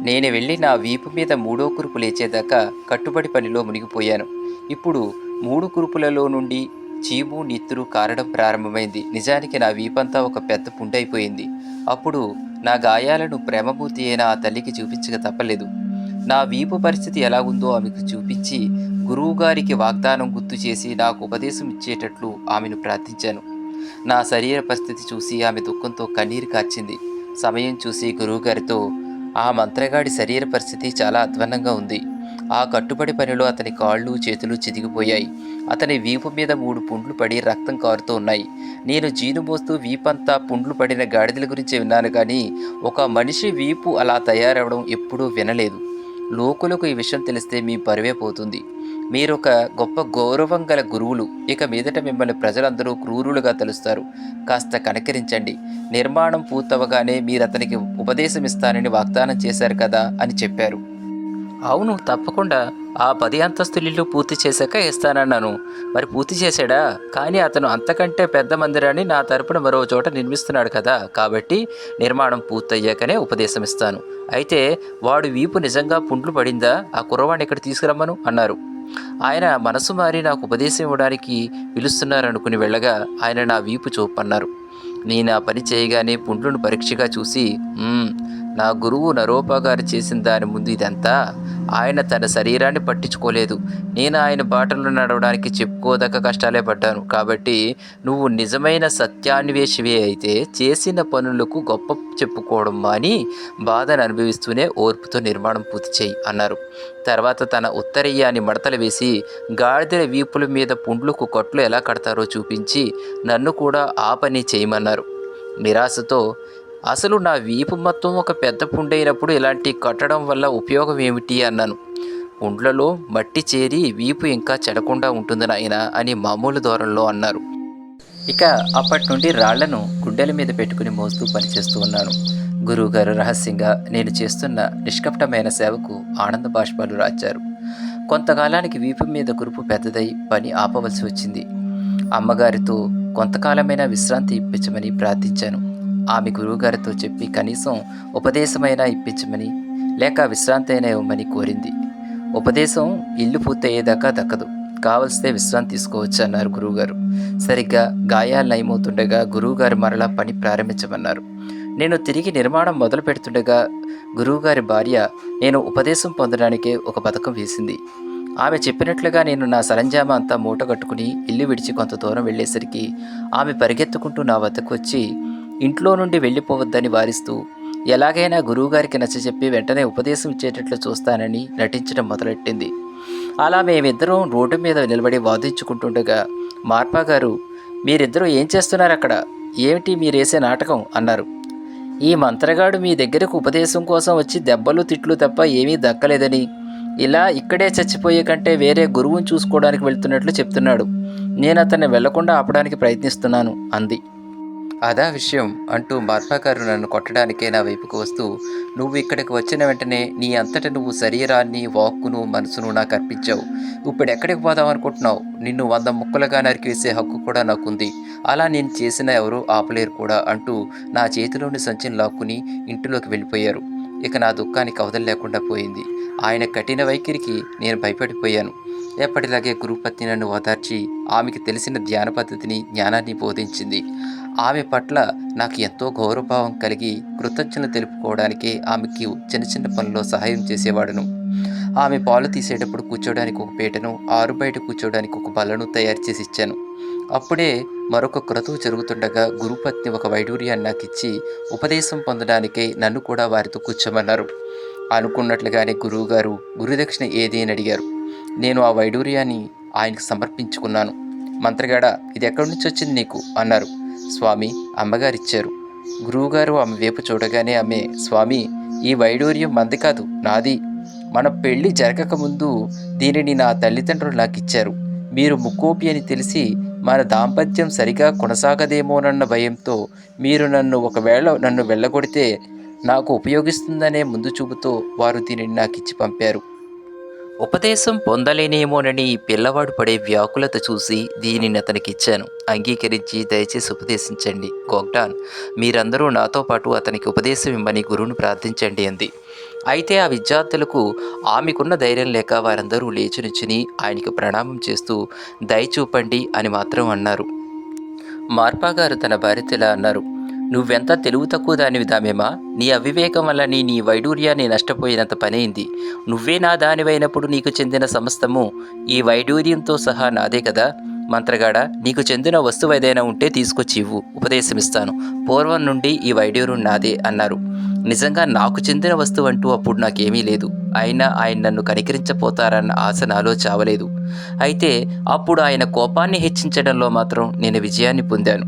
నేను వెళ్ళి నా వీపు మీద 3వ కురుపు లేచేదాకా కట్టుబడి పనిలో మునిగిపోయాను. ఇప్పుడు 3 కురుపులలో నుండి చీము, నెత్తురు కారడం ప్రారంభమైంది. నిజానికి నా వీపంతా ఒక పెద్ద పుండైపోయింది. అప్పుడు నా గాయాలను ప్రేమమూర్తి అయిన ఆ తల్లికి చూపించక తప్పలేదు. నా వీపు పరిస్థితి ఎలా ఉందో ఆమెకు చూపించి గురువుగారికి వాగ్దానం గుర్తు చేసి నాకు ఉపదేశం ఇచ్చేటట్లు ఆమెను ప్రార్థించాను. నా శరీర పరిస్థితి చూసి ఆమె దుఃఖంతో కన్నీరు కార్చింది. సమయం చూసి గురువుగారితో, "ఆ మంత్రగాడి శరీర పరిస్థితి చాలా అధ్వాన్నంగా ఉంది. ఆ కట్టుబడి పనిలో అతని కాళ్ళు చేతులు చితికిపోయాయి. అతని వీపు మీద 3 పుండ్లు పడి రక్తం కారుతూ ఉన్నాయి. నేను జీనుమోస్తూ వీపంతా పుండ్లు పడిన గాడిదల గురించి విన్నాను కానీ ఒక మనిషి వీపు అలా తయారవడం ఎప్పుడూ వినలేదు. లోకులకు ఈ విషయం తెలిస్తే మీ పరువే పోతుంది. మీరొక గొప్ప గౌరవం గల గురువులు. ఇక మీదట మిమ్మల్ని ప్రజలందరూ క్రూరులుగా తలుస్తారు. కాస్త కనికరించండి. నిర్మాణం పూర్తవగానే మీరతనికి ఉపదేశం ఇస్తానని వాగ్దానం చేశారు కదా అని చెప్పారు. అవును, తప్పకుండా. ఆ 10 అంతస్తుల ఇల్లు పూర్తి చేశాక ఇస్తానన్నాను. మరి పూర్తి చేశాడా? కానీ అతను అంతకంటే పెద్ద మందిరాన్ని నా తరపున మరో చోట నిర్మిస్తున్నాడు కదా, కాబట్టి నిర్మాణం పూర్తయ్యాకనే ఉపదేశం ఇస్తాను. అయితే వాడు వీపు నిజంగా పుండ్లు పడిందా? ఆ కుర్రవాడిని ఇక్కడ తీసుకురమ్మను అన్నారు. ఆయన మనసు మారి నాకు ఉపదేశం ఇవ్వడానికి పిలుస్తున్నారనుకుని వెళ్ళగా ఆయన నా వీపు చూపన్నారు. నేను ఆ పని చేయగానే పుండ్లను పరీక్షగా చూసి, నా గురువు నరోపా గారు చేసిన దాని ముందు ఇదంతా. ఆయన తన శరీరాన్ని పట్టించుకోలేదు. నేను ఆయన బాటలో నడవడానికి చెప్పుకోదగ్గ కష్టాలే పడ్డాను. కాబట్టి నువ్వు నిజమైన సత్యాన్వేషివే అయితే చేసిన పనులకు గొప్ప చెప్పుకోవడం మాని బాధను అనుభవిస్తూనే ఓర్పుతో నిర్మాణం పూర్తి చేయి అన్నారు. తర్వాత తన ఉత్తరీయాన్ని మడతలు వేసి గాడిదల వీపుల మీద పుండ్లకు కట్లు ఎలా కడతారో చూపించి నన్ను కూడా ఆ పని చేయమన్నారు. నిరాశతో, అసలు నా వీపు మొత్తం ఒక పెద్ద పుండైనప్పుడు ఇలాంటి కట్టడం వల్ల ఉపయోగం ఏమిటి అన్నాను. పుండ్లలో మట్టి చేరి వీపు ఇంకా చెడకుండా ఉంటుంది నాయనా అని మామూలు ధోరణిలో అన్నారు. ఇక అప్పటి నుండి రాళ్లను గుండెల మీద పెట్టుకుని మోస్తూ పనిచేస్తూ ఉన్నాను. గురువుగారు రహస్యంగా నేను చేస్తున్న నిష్కపటమైన సేవకు ఆనంద బాష్పాలు రాచారు. కొంతకాలానికి వీపు మీద కురుపు పెద్దదై పని ఆపవలసి వచ్చింది. అమ్మగారితో కొంతకాలమైనా విశ్రాంతి ఇప్పించమని ప్రార్థించాను. ఆమె గురువుగారితో చెప్పి కనీసం ఉపదేశమైనా ఇప్పించమని, లేక విశ్రాంతి అయినా ఇవ్వమని కోరింది. ఉపదేశం ఇల్లు పూర్తయ్యేదాకా దక్కదు, కావలిస్తే విశ్రాంతి తీసుకోవచ్చు అన్నారు గురువుగారు. సరిగ్గా గాయాలు నయమవుతుండగా గురువుగారు మరలా పని ప్రారంభించమన్నారు. నేను తిరిగి నిర్మాణం మొదలు పెడుతుండగా గురువుగారి భార్య నేను ఉపదేశం పొందడానికే ఒక పథకం వేసింది. ఆమె చెప్పినట్లుగా నేను నా సరంజామా అంతా మూట కట్టుకుని ఇల్లు విడిచి కొంత దూరం వెళ్ళేసరికి ఆమె పరిగెత్తుకుంటూ నా వద్దకు వచ్చి ఇంట్లో నుండి వెళ్ళిపోవద్దని వారిస్తూ ఎలాగైనా గురువుగారికి నచ్చజెప్పి వెంటనే ఉపదేశం ఇచ్చేటట్లు చూస్తానని నటించడం మొదలెట్టింది. అలా మేమిద్దరం రోడ్డు మీద నిలబడి వాదించుకుంటుండగా మార్పా గారు, మీరిద్దరూ ఏం చేస్తున్నారు అక్కడ? ఏమిటి మీరేసే నాటకం అన్నారు. ఈ మంత్రగాడు మీ దగ్గరకు ఉపదేశం కోసం వచ్చి దెబ్బలు తిట్లు తప్ప ఏమీ దక్కలేదని, ఇలా ఇక్కడే చచ్చిపోయే కంటే వేరే గురువుని చూసుకోవడానికి వెళ్తున్నట్లు చెప్తున్నాడు. నేను అతన్ని వెళ్లకుండా ఆపడానికి ప్రయత్నిస్తున్నాను అంది. అదా విషయం అంటూ మార్పాగారు నన్ను కొట్టడానికే నా వైపుకు వస్తూ, నువ్వు ఇక్కడికి వచ్చిన వెంటనే నీ అంతట నువ్వు శరీరాన్ని, వాక్కును, మనసును నాకు అర్పించావు. ఇప్పుడు ఎక్కడికి పోదాం అనుకుంటున్నావు? నిన్ను 100 ముక్కలుగా నరికేసే హక్కు కూడా నాకుంది. అలా నేను చేసిన ఎవరూ ఆపలేరు కూడా అంటూ నా చేతిలోని సంచిని లాక్కుని ఇంటిలోకి వెళ్ళిపోయారు. ఇక నా దుఃఖానికి అవధం లేకుండా పోయింది. ఆయన కఠిన వైఖరికి నేను భయపడిపోయాను. ఎప్పటిలాగే గురుపత్ని నన్ను ఓదార్చి ఆమెకి తెలిసిన ధ్యాన పద్ధతిని, జ్ఞానాన్ని బోధించింది. ఆమె పట్ల నాకు ఎంతో గౌరవభావం కలిగి కృతజ్ఞతలు తెలుపుకోవడానికి ఆమెకి చిన్న చిన్న పనుల్లో సహాయం చేసేవాడును. ఆమె పాలు తీసేటప్పుడు కూర్చోడానికి ఒక పీటను, ఆరు బయట కూర్చోడానికి ఒక బల్లను తయారు చేసి ఇచ్చాను. అప్పుడే మరొక క్రతువు జరుగుతుండగా గురుపత్ని ఒక వైడూర్యాన్ని నాకు ఇచ్చి ఉపదేశం పొందడానికై నన్ను కూడా వారితో కూర్చోమన్నారు. అనుకున్నట్లుగానే గురువుగారు గురుదక్షిణ ఏది అని అడిగారు. నేను ఆ వైడూర్యాన్ని ఆయనకు సమర్పించుకున్నాను. మంత్రగాడ, ఇది ఎక్కడి నుంచి వచ్చింది నీకు అన్నారు. స్వామి, అమ్మగారిచ్చారు. గురువుగారు ఆమె వైపు చూడగానే ఆమె, స్వామి, ఈ వైడూర్యం మంది కాదు, నాది. మన పెళ్లి జరగకముందు దీనిని నా తల్లిదండ్రులు నాకు ఇచ్చారు. మీరు ముక్కోపి అని తెలిసి మన దాంపత్యం సరిగా కొనసాగదేమోనన్న భయంతో మీరు ఒకవేళ నన్ను వెళ్ళగొడితే నాకు ఉపయోగిస్తుందనే ముందు చూపుతో వారు దీనిని నాకు ఇచ్చి పంపారు. ఉపదేశం పొందలేనేమోనని ఈ పిల్లవాడు పడే వ్యాకులత చూసి దీనిని అతనికి ఇచ్చాను. అంగీకరించి దయచేసి ఉపదేశించండి. గోగ్డాన్, మీరందరూ నాతో పాటు అతనికి ఉపదేశం ఇమ్మని గురువును ప్రార్థించండి అంది. అయితే ఆ విద్యార్థులకు ఆమెకున్న ధైర్యం లేక వారందరూ లేచి నుంచుని ఆయనకు ప్రణామం చేస్తూ దయ చూపండి అని మాత్రం అన్నారు. మార్పాగారు తన భార్యతో ఇలా అన్నారు. నువ్వెంత తెలివి తక్కువ దానివి దామేమా? నీ అవివేకం వల్ల నీ వైడూర్యాన్ని నష్టపోయినంత పనైంది. నువ్వే నా దానివైనప్పుడు నీకు చెందిన సమస్తము ఈ వైడూర్యంతో సహా నాదే కదా. మంత్రగాడ, నీకు చెందిన వస్తువు ఏదైనా ఉంటే తీసుకొచ్చి ఇవ్వు, ఉపదేశమిస్తాను. పూర్వం నుండి ఈ వైడ్యూరం నాదే అన్నారు. నిజంగా నాకు చెందిన వస్తువు అంటూ అప్పుడు నాకేమీ లేదు. అయినా ఆయన నన్ను కనికరించపోతారన్న ఆశ నాలో చావలేదు. అయితే అప్పుడు ఆయన కోపాన్ని హెచ్చించడంలో మాత్రం నేను విజయాన్ని పొందాను.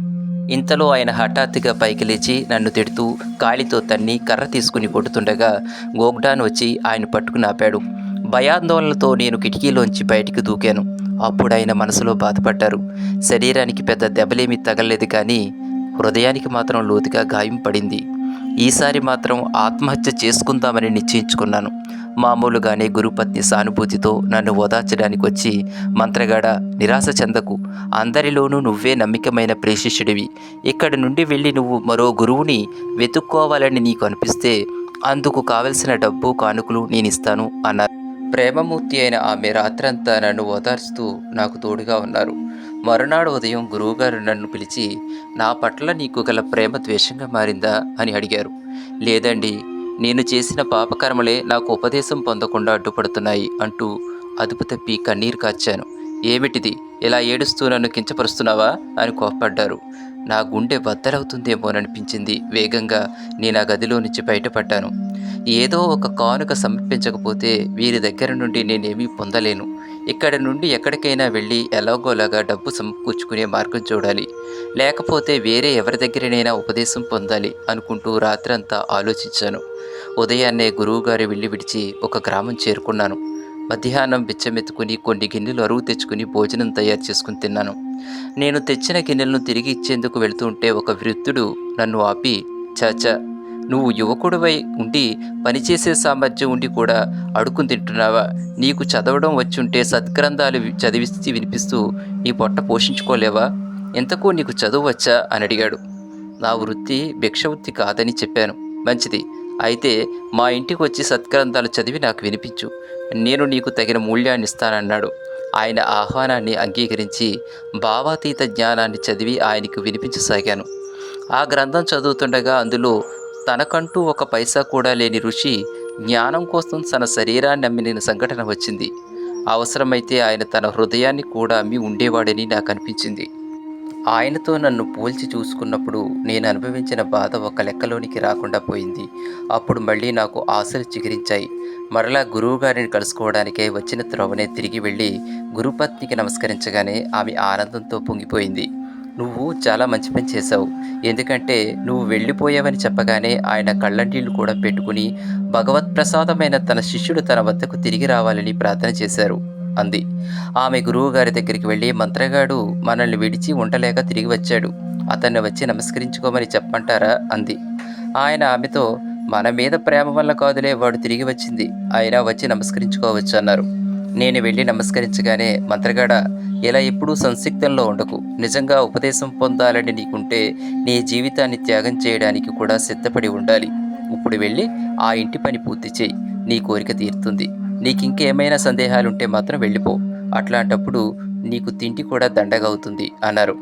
ఇంతలో ఆయన హఠాత్తుగా పైకి లేచి నన్ను తిడుతూ కాలితో తన్ని కర్ర తీసుకుని కొడుతుండగా గోగ్డాన్ వచ్చి ఆయన పట్టుకుని ఆపాడు. భయాందోళనలతో నేను కిటికీలోంచి బయటికి దూకాను. అప్పుడు ఆయన మనసులో బాధపడ్డారు. శరీరానికి పెద్ద దెబ్బలేమీ తగలలేదు, కానీ హృదయానికి మాత్రం లోతుగా గాయం పడింది. ఈసారి మాత్రం ఆత్మహత్య చేసుకుందామని నిశ్చయించుకున్నాను. మామూలుగానే గురుపత్ని సానుభూతితో నన్ను ఓదార్చడానికి వచ్చి, మంత్రగాడ, నిరాశ చెందకు, అందరిలోనూ నువ్వే నమ్మకమైన ప్రేషిష్యుడివి. ఇక్కడి నుండి వెళ్ళి నువ్వు మరో గురువుని వెతుక్కోవాలని నీకు అనిపిస్తే అందుకు కావలసిన డబ్బు కానుకలు నేనిస్తాను అన్నారు. ప్రేమమూర్తి అయిన ఆమె రాత్రంతా నన్ను ఓదార్చుతూ నాకు తోడుగా ఉన్నారు. మరునాడు ఉదయం గురువుగారు నన్ను పిలిచి, నా పట్ల నీకు గల ప్రేమ ద్వేషంగా మారిందా అని అడిగారు. లేదండి, నేను చేసిన పాపకర్మలే నాకు ఉపదేశం పొందకుండా అడ్డుపడుతున్నాయి అంటూ అదుపు తప్పి కన్నీరు కార్చాను. ఏమిటిది, ఇలా ఏడుస్తూ నన్ను కించపరుస్తున్నావా అని కోప్పడ్డారు. నా గుండె బద్దలవుతుందేమోననిపించింది. వేగంగా నేను ఆ గదిలో నుంచి బయటపడ్డాను. ఏదో ఒక కానుక సమర్పించకపోతే వీరి దగ్గర నుండి నేనేమీ పొందలేను. ఇక్కడి నుండి ఎక్కడికైనా వెళ్ళి ఎలాగోలాగా డబ్బు సమకూర్చుకునే మార్గం చూడాలి, లేకపోతే వేరే ఎవరి దగ్గరనైనా ఉపదేశం పొందాలి అనుకుంటూ రాత్రంతా ఆలోచించాను. ఉదయాన్నే గురువుగారి వెళ్ళి విడిచి ఒక గ్రామం చేరుకున్నాను. మధ్యాహ్నం బిచ్చమెత్తుకుని కొన్ని గిన్నెలు అరువు తెచ్చుకుని భోజనం తయారు చేసుకుని తిన్నాను. నేను తెచ్చిన గిన్నెలను తిరిగి ఇచ్చేందుకు వెళుతుంటే ఒక వృద్ధుడు నన్ను ఆపి, చాచా, నువ్వు యువకుడివై ఉండి పనిచేసే సామర్థ్యం ఉండి కూడా అడుక్కుని తింటున్నావా? నీకు చదవడం వచ్చుంటే సద్గ్రంథాలు చదివిస్తూ వినిపిస్తూ నీ పొట్ట పోషించుకోలేవా? ఎంతకు నీకు చదువు వచ్చా అని అడిగాడు. నా వృత్తి భిక్షవృత్తి కాదని చెప్పాను. మంచిది, అయితే మా ఇంటికి వచ్చి సత్గ్రంథాలు చదివి నాకు వినిపించు, నేను నీకు తగిన మూల్యాన్ని ఇస్తానన్నాడు. ఆయన ఆహ్వానాన్ని అంగీకరించి భావాతీత జ్ఞానాన్ని చదివి ఆయనకు వినిపించసాగాను. ఆ గ్రంథం చదువుతుండగా అందులో తనకంటూ ఒక పైసా కూడా లేని ఋషి జ్ఞానం కోసం తన శరీరాన్ని అమ్మిన సంఘటన వచ్చింది. అవసరమైతే ఆయన తన హృదయాన్ని కూడా అమ్మి ఉండేవాడని నాకు అనిపించింది. ఆయనతో నన్ను పోల్చి చూసుకున్నప్పుడు నేను అనుభవించిన బాధ ఒక లెక్కలోనికి రాకుండా పోయింది. అప్పుడు మళ్ళీ నాకు ఆశలు చిగురించాయి. మరలా గురువుగారిని కలుసుకోవడానికే వచ్చిన త్రోవనే తిరిగి వెళ్ళి గురుపత్నికి నమస్కరించగానే ఆమె ఆనందంతో పొంగిపోయింది. నువ్వు చాలా మంచి పని చేశావు. ఎందుకంటే నువ్వు వెళ్ళిపోయావని చెప్పగానే ఆయన కళ్ళనీళ్లు కూడా పెట్టుకుని భగవత్ప్రసాదమైన తన శిష్యుడు తన వద్దకు తిరిగి రావాలని ప్రార్థన చేశారు అంది. ఆమె గురువుగారి దగ్గరికి వెళ్ళి, మంత్రగాడు మనల్ని విడిచి ఉండలేక తిరిగి వచ్చాడు, అతన్ని వచ్చి నమస్కరించుకోమని చెప్పంటారా అంది. ఆయన ఆమెతో, మన మీద ప్రేమ వల్ల కాదులే వాడు తిరిగి వచ్చింది, అయినా వచ్చి నమస్కరించుకోవచ్చు అన్నారు. నేను వెళ్ళి నమస్కరించగానే, మంత్రగాడ, ఇలా ఎప్పుడూ సంసిగ్ధంలో ఉండకు. నిజంగా ఉపదేశం పొందాలని నీకుంటే నీ జీవితాన్ని త్యాగం చేయడానికి కూడా సిద్ధపడి ఉండాలి. ఇప్పుడు వెళ్ళి ఆ ఇంటి పని పూర్తి చేయి, నీ కోరిక తీరుతుంది. నీకు ఇంకేమైనా సందేహాలుంటే మాత్రం వెళ్ళిపో, అట్లాంటప్పుడు నీకు తిండి కూడా దండగా అవుతుంది అన్నారు.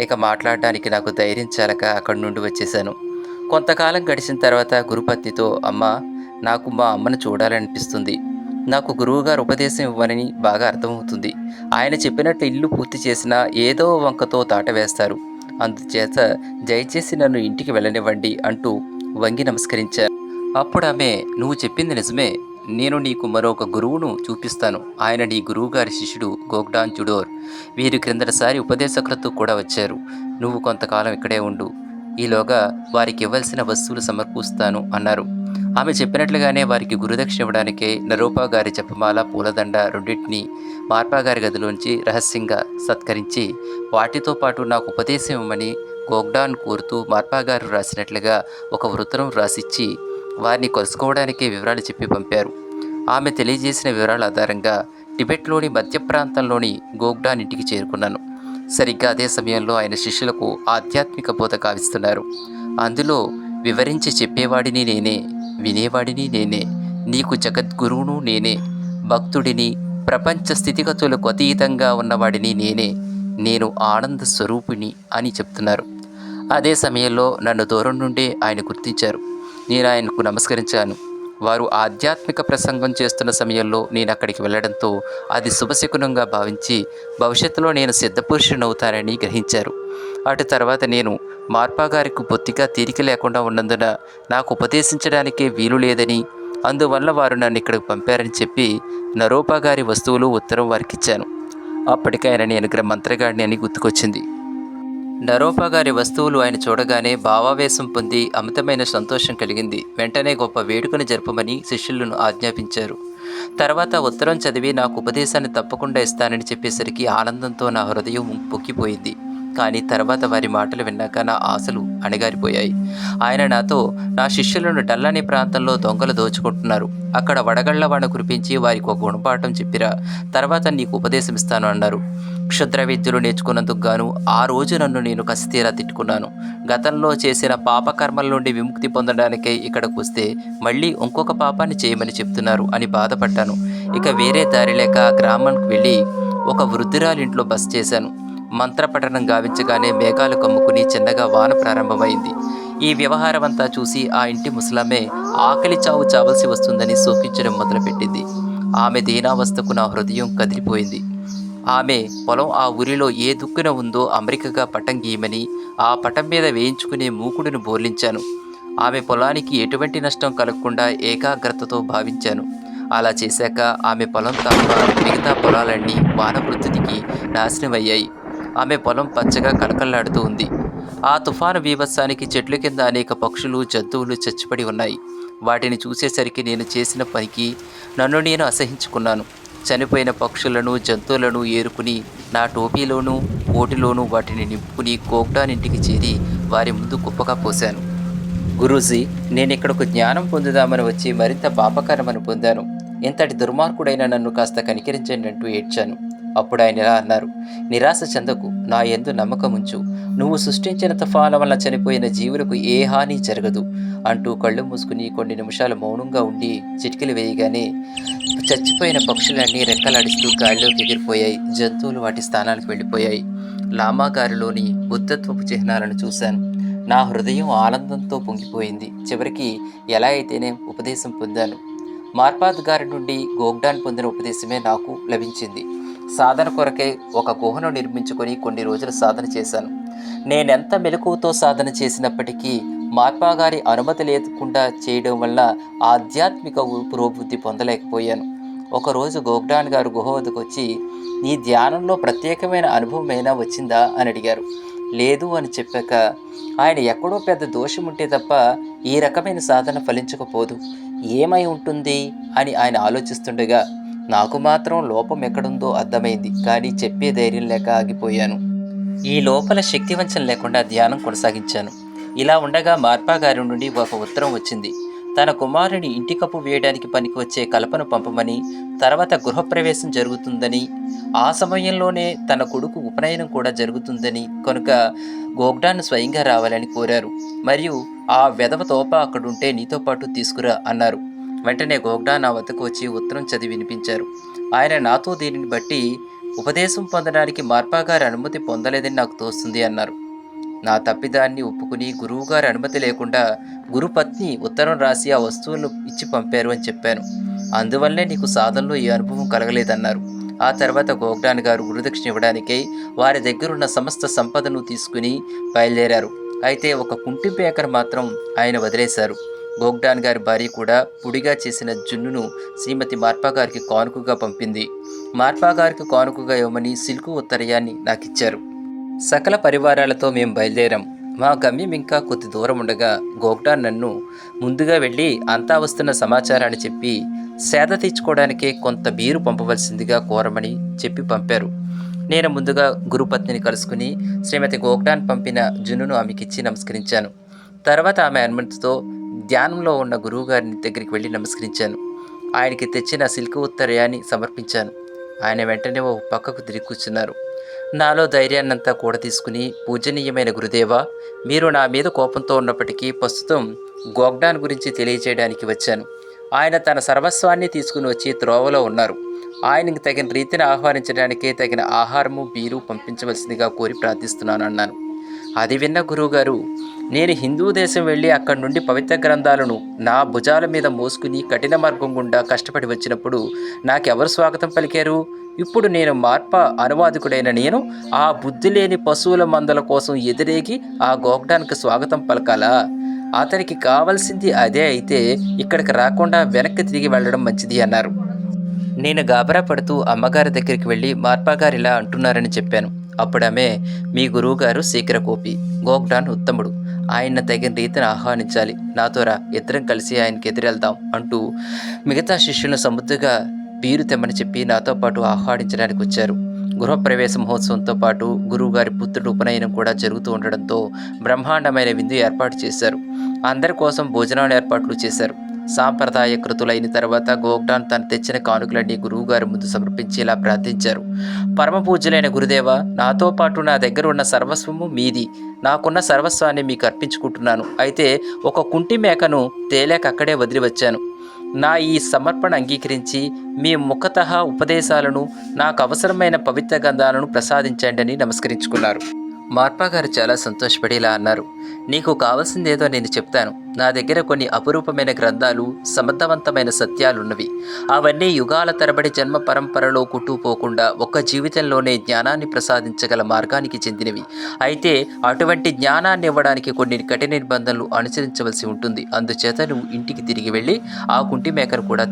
ఇక మాట్లాడడానికి నాకు ధైర్యం చాలక అక్కడి నుండి వచ్చేశాను. కొంతకాలం గడిచిన తర్వాత గురుపత్నితో, అమ్మా, నాకు మా అమ్మను చూడాలనిపిస్తుంది. నాకు గురువుగారు ఉపదేశం ఇవ్వనని బాగా అర్థమవుతుంది. ఆయన చెప్పినట్లు ఇల్లు పూర్తి చేసినా ఏదో వంకతో తాట వేస్తారు. అందుచేత దయచేసి నన్ను ఇంటికి వెళ్ళనివ్వండి అంటూ వంగి నమస్కరించారు. అప్పుడు ఆమె, నువ్వు చెప్పింది నిజమే, నేను నీకు మరొక గురువును చూపిస్తాను. ఆయన నీ గురువుగారి శిష్యుడు గోగ్డాన్ జుడోర్. వీరు క్రిందటిసారి ఉపదేశకులతో కూడా వచ్చారు. నువ్వు కొంతకాలం ఇక్కడే ఉండు, ఈలోగా వారికి ఇవ్వాల్సిన వస్తువులు సమకూరుస్తాను అన్నారు. ఆమె చెప్పినట్లుగానే వారికి గురుదక్షిణ ఇవ్వడానికే నరూపా గారి జపమాల, పూలదండ రెండింటినీ మార్పా గారి గదిలోంచి రహస్యంగా సత్కరించి వాటితో పాటు నాకు ఉపదేశం ఇవ్వమని గోగ్డాన్ కోరుతూ మార్పా గారు రాసినట్లుగా ఒక ఉత్తరం రాసిచ్చి వారిని కలుసుకోవడానికే వివరాలు చెప్పి పంపారు. ఆమె తెలియజేసిన వివరాల ఆధారంగా టిబెట్లోని మధ్య ప్రాంతంలోని గోగ్డాన్ ఇంటికి చేరుకున్నాను. సరిగ్గా అదే సమయంలో ఆయన శిష్యులకు ఆధ్యాత్మిక బోధ కావిస్తున్నారు. అందులో వివరించి చెప్పేవాడిని నేనే, వినేవాడిని నేనే, నీకు జగద్గురువును నేనే, భక్తుడిని, ప్రపంచ స్థితిగతులకు అతీతంగా ఉన్నవాడిని నేనే, నేను ఆనంద స్వరూపిణి అని చెప్తున్నారు. అదే సమయంలో నన్ను దూరం నుండే ఆయన గుర్తించారు. నేను ఆయనకు నమస్కరించాను. వారు ఆధ్యాత్మిక ప్రసంగం చేస్తున్న సమయంలో నేను అక్కడికి వెళ్ళడంతో అది శుభశకునంగా భావించి భవిష్యత్తులో నేను సిద్ధపురుషునవుతానని గ్రహించారు. అటు తర్వాత నేను మార్పా గారికి బొత్తిగా తీరిక లేకుండా ఉన్నందున నాకు ఉపదేశించడానికే వీలు లేదని, అందువల్ల వారు నన్ను ఇక్కడికి పంపారని చెప్పి నరోపా గారి వస్తువులు ఉత్తరం వారికిచ్చాను. అప్పటికైన నేను మంత్రగాడిని అని గుర్తుకొచ్చింది. నరోపా గారి వస్తువులు ఆయన చూడగానే భావావేశం పొంది అమితమైన సంతోషం కలిగింది. వెంటనే గొప్ప వేడుకను జరపమని శిష్యులను ఆజ్ఞాపించారు. తర్వాత ఉత్తరం చదివి నాకు ఉపదేశాన్ని తప్పకుండా ఇస్తానని చెప్పేసరికి ఆనందంతో నా హృదయం పొక్కిపోయింది. కానీ తర్వాత వారి మాటలు విన్నాక నా ఆశలు అణగారిపోయాయి. ఆయన నాతో, నా శిష్యులను డల్లని ప్రాంతంలో దొంగలు దోచుకుంటున్నారు, అక్కడ వడగళ్ల వాన కురిపించి వారికి ఒక గుణపాఠం చెప్పిరా, తర్వాత నీకు ఉపదేశం ఇస్తాను అన్నారు. క్షుద్ర విద్యలు నేర్చుకున్నందుకు గాను ఆ రోజు నన్ను నేను కసితీరా తిట్టుకున్నాను. గతంలో చేసిన పాపకర్మల నుండి విముక్తి పొందడానికై ఇక్కడికి వస్తే మళ్ళీ ఇంకొక పాపాన్ని చేయమని చెప్తున్నారు అని బాధపడ్డాను. ఇక వేరే దారి లేక ఆ గ్రామానికి వెళ్ళి ఒక వృద్ధురాలింట్లో బస చేశాను. మంత్రపఠనం గావించగానే మేఘాలు కమ్ముకుని చిన్నగా వాన ప్రారంభమైంది. ఈ వ్యవహారం అంతా చూసి ఆ ఇంటి ముసలామే ఆకలి చావు చావలసి వస్తుందని శోకించడం మొదలుపెట్టింది. ఆమె దీనావస్థకు నా హృదయం కదిలిపోయింది. ఆమె పొలం ఆ ఊరిలో ఏ దుక్కున ఉందో అమెరికగా పటం గీయమని ఆ పటం మీద వేయించుకునే మూకుడును బోర్లించాను. ఆమె పొలానికి ఎటువంటి నష్టం కలగకుండా ఏకాగ్రతతో భావించాను. అలా చేశాక ఆమె పొలం తప్ప మిగతా పొలాలన్నీ వానవృత్తునికి నాశనమయ్యాయి. ఆమె పొలం పచ్చగా కలకల్లాడుతూ ఉంది. ఆ తుఫాను బీభత్సానికి చెట్ల కింద అనేక పక్షులు, జంతువులు చచ్చిపడి ఉన్నాయి. వాటిని చూసేసరికి నేను చేసిన పనికి నన్ను నేను అసహించుకున్నాను. చనిపోయిన పక్షులను, జంతువులను ఏరుకుని నా టోపీలోనూ కోటిలోనూ వాటిని నింపుకుని గోగ్డానింటికి చేరి వారి ముందు కుప్పగా పోశాను. గురూజీ, నేను ఇక్కడకు జ్ఞానం పొందుదామని వచ్చి మరింత పాపకరమని పొందాను. ఇంతటి దుర్మార్గుడైన నన్ను కాస్త కనికరించండి అంటూ ఏడ్చాను. అప్పుడు ఆయన ఇలా అన్నారు, నిరాశ చెందకు, నా యందు నమ్మకముంచు. నువ్వు సృష్టించిన తుఫాను వల్ల చనిపోయిన జీవులకు ఏ హాని జరగదు అంటూ కళ్ళు మూసుకుని కొన్ని నిమిషాలు మౌనంగా ఉండి చిటికెలు వేయగానే చచ్చిపోయిన పక్షులన్నీ రెక్కలాడిస్తూ గాలిలోకి ఎగిరిపోయాయి. జంతువులు వాటి స్థానాలకు వెళ్ళిపోయాయి. లామాగారిలోని బుద్ధత్వపు చిహ్నాలను చూశాను. నా హృదయం ఆనందంతో పొంగిపోయింది. చివరికి ఎలా అయితేనే ఉపదేశం పొందాను. మార్పాద్ గారి నుండి గోగ్డాన్ పొందిన ఉపదేశమే నాకు లభించింది. సాధన కొరకై ఒక గుహను నిర్మించుకొని కొన్ని రోజులు సాధన చేశాను. నేనెంత మెలకువతో సాధన చేసినప్పటికీ మార్పా గారి అనుమతి లేకుండా చేయడం వల్ల ఆధ్యాత్మిక పురోభివృద్ధి పొందలేకపోయాను. ఒకరోజు గోగ్డాన్ గారు గుహ వద్దకు వచ్చి, నీ ధ్యానంలో ప్రత్యేకమైన అనుభవం అయినా వచ్చిందా అని అడిగారు. లేదు అని చెప్పాక, ఆయన ఎక్కడో పెద్ద దోషం ఉంటే తప్ప ఈ రకమైన సాధన ఫలించకపోదు, ఏమై ఉంటుంది అని ఆయన ఆలోచిస్తుండగా నాకు మాత్రం లోపం ఎక్కడుందో అర్థమైంది. కానీ చెప్పే ధైర్యం లేక ఆగిపోయాను. ఈ లోపల శక్తివంచన లేకుండా ధ్యానం కొనసాగించాను. ఇలా ఉండగా మార్పా గారి నుండి ఒక ఉత్తరం వచ్చింది. తన కుమారుని ఇంటి కప్పు వేయడానికి పనికి వచ్చే కలపను పంపమని, తర్వాత గృహప్రవేశం జరుగుతుందని, ఆ సమయంలోనే తన కొడుకు ఉపనయనం కూడా జరుగుతుందని, కనుక గోగ్డాను స్వయంగా రావాలని కోరారు. మరియు ఆ వెధవ తోప అక్కడుంటే నీతో పాటు తీసుకురా అన్నారు. వెంటనే గోగ్డా నా వద్దకు వచ్చి ఉత్తరం చదివి వినిపించారు. ఆయన నాతో దీనిని బట్టి ఉపదేశం పొందడానికి మార్పా గారి అనుమతి పొందలేదని నాకు తోస్తుంది అన్నారు. నా తప్పిదాన్ని ఒప్పుకుని గురువుగారి అనుమతి లేకుండా గురుపత్ని ఉత్తరం రాసి ఆ వస్తువులను ఇచ్చి పంపారు అని చెప్పాను. అందువల్లే నీకు సాధనలో ఈ అనుభవం కలగలేదన్నారు. ఆ తర్వాత గోగ్డాన్ గారు గురుదక్షిణ ఇవ్వడానికై వారి దగ్గరున్న సమస్త సంపదను తీసుకుని బయలుదేరారు. అయితే ఒక కుంటి పేకను మాత్రం ఆయన వదిలేశారు. గోగ్డాన్ గారి భార్య కూడా పొడిగా చేసిన జున్నును శ్రీమతి మార్పా గారికి కానుకగా పంపింది. మార్పా గారికి కానుకగా ఇవ్వమని సిల్కు ఉత్తరయాన్ని నాకిచ్చారు. సకల పరివారాలతో మేము బయలుదేరాం. మా గమ్యం ఇంకా కొద్ది దూరం ఉండగా గోగ్డాన్ నన్ను ముందుగా వెళ్ళి అంతా వస్తున్న సమాచారాన్ని చెప్పి సేద తీర్చుకోవడానికే కొంత బీరు పంపవలసిందిగా కోరమని చెప్పి పంపారు. నేను ముందుగా గురుపత్నిని కలుసుకుని శ్రీమతి గోగ్డాన్ పంపిన జున్నును ఆమెకిచ్చి నమస్కరించాను. తర్వాత ఆమె అనుమతితో ధ్యానంలో ఉన్న గురువుగారిని దగ్గరికి వెళ్ళి నమస్కరించాను. ఆయనకి తెచ్చిన సిల్క్ ఉత్తరయాన్ని సమర్పించాను. ఆయన వెంటనే ఓ పక్కకు తిరిగి కూర్చున్నారు. నాలో ధైర్యాన్నంతా కూడా తీసుకుని, పూజనీయమైన గురుదేవా, మీరు నా మీద కోపంతో ఉన్నప్పటికీ ప్రస్తుతం గోగ్డాన్ గురించి తెలియజేయడానికి వచ్చాను. ఆయన తన సర్వస్వాన్ని తీసుకుని వచ్చి త్రోవలో ఉన్నారు. ఆయనకు తగిన రీతిని ఆహ్వానించడానికే తగిన ఆహారము, బీరు పంపించవలసిందిగా కోరి ప్రార్థిస్తున్నాను అన్నాను. అది విన్న గురువుగారు, నేను హిందూ దేశం వెళ్ళి అక్కడి నుండి పవిత్ర గ్రంథాలను నా భుజాల మీద మోసుకుని కఠిన మార్గం గుండా కష్టపడి వచ్చినప్పుడు నాకెవరు స్వాగతం పలికారు? ఇప్పుడు నేను మార్ప అనువాదకుడైన నేను ఆ బుద్ధి లేని పశువుల మందల కోసం ఎదురేగి ఆ గోగ్డానికి స్వాగతం పలకాలా? అతనికి కావాల్సింది అదే అయితే ఇక్కడికి రాకుండా వెనక్కి తిరిగి వెళ్ళడం మంచిది అన్నారు. నేను గాబరా పడుతూ అమ్మగారి దగ్గరికి వెళ్ళి మార్పాగారు ఇలా అంటున్నారని చెప్పాను. అప్పుడు ఆమె, మీ గురువుగారు శీఘ్రకోపి, గోగ్డాన్ ఉత్తముడు, ఆయన్ని తగిన రీతిని ఆహ్వానించాలి, నాతో రా, ఇద్దరం కలిసి ఆయనకి ఎదురెళ్దాం అంటూ మిగతా శిష్యులను సముద్దుగా బీరు తెమ్మని చెప్పి నాతో పాటు ఆహ్వానించడానికి వచ్చారు. గృహప్రవేశ మహోత్సవంతో పాటు గురువుగారి పుత్రుడు ఉపనయనం కూడా జరుగుతూ ఉండడంతో బ్రహ్మాండమైన విందు ఏర్పాటు చేశారు. అందరి కోసం భోజనాలు ఏర్పాట్లు చేశారు. సాంప్రదాయ కృతులైన తర్వాత గోగ్డాన్ తను తెచ్చిన కానుకలన్నీ గురువుగారి ముందు సమర్పించి ఇలా ప్రార్థించారు. పరమ పూజ్యులైన గురుదేవ, నాతో పాటు నా దగ్గర ఉన్న సర్వస్వము మీది. నాకున్న సర్వస్వాన్ని మీకు అర్పించుకుంటున్నాను. అయితే ఒక కుంటి మేకను తేలేక అక్కడే వదిలి వచ్చాను. నా ఈ సమర్పణ అంగీకరించి మీ ముఖతః ఉపదేశాలను, నాకు అవసరమైన పవిత్ర గంధాలను ప్రసాదించండి అని నమస్కరించుకున్నారు. మార్పా గారు చాలా సంతోషపడి ఇలా అన్నారు, నీకు కావాల్సిందేదో నేను చెప్తాను. నా దగ్గర కొన్ని అపురూపమైన గ్రంథాలు, సమర్థవంతమైన సత్యాలున్నవి. అవన్నీ యుగాల తరబడి జన్మ పరంపరలో కుట్టుపోకుండా ఒక్క జీవితంలోనే జ్ఞానాన్ని ప్రసాదించగల మార్గానికి చెందినవి. అయితే అటువంటి జ్ఞానాన్ని ఇవ్వడానికి కొన్ని కఠిన నిబంధనలు అనుసరించవలసి ఉంటుంది. అందుచేత నువ్వు ఇంటికి తిరిగి వెళ్ళి ఆ కుంటి మేకను కూడా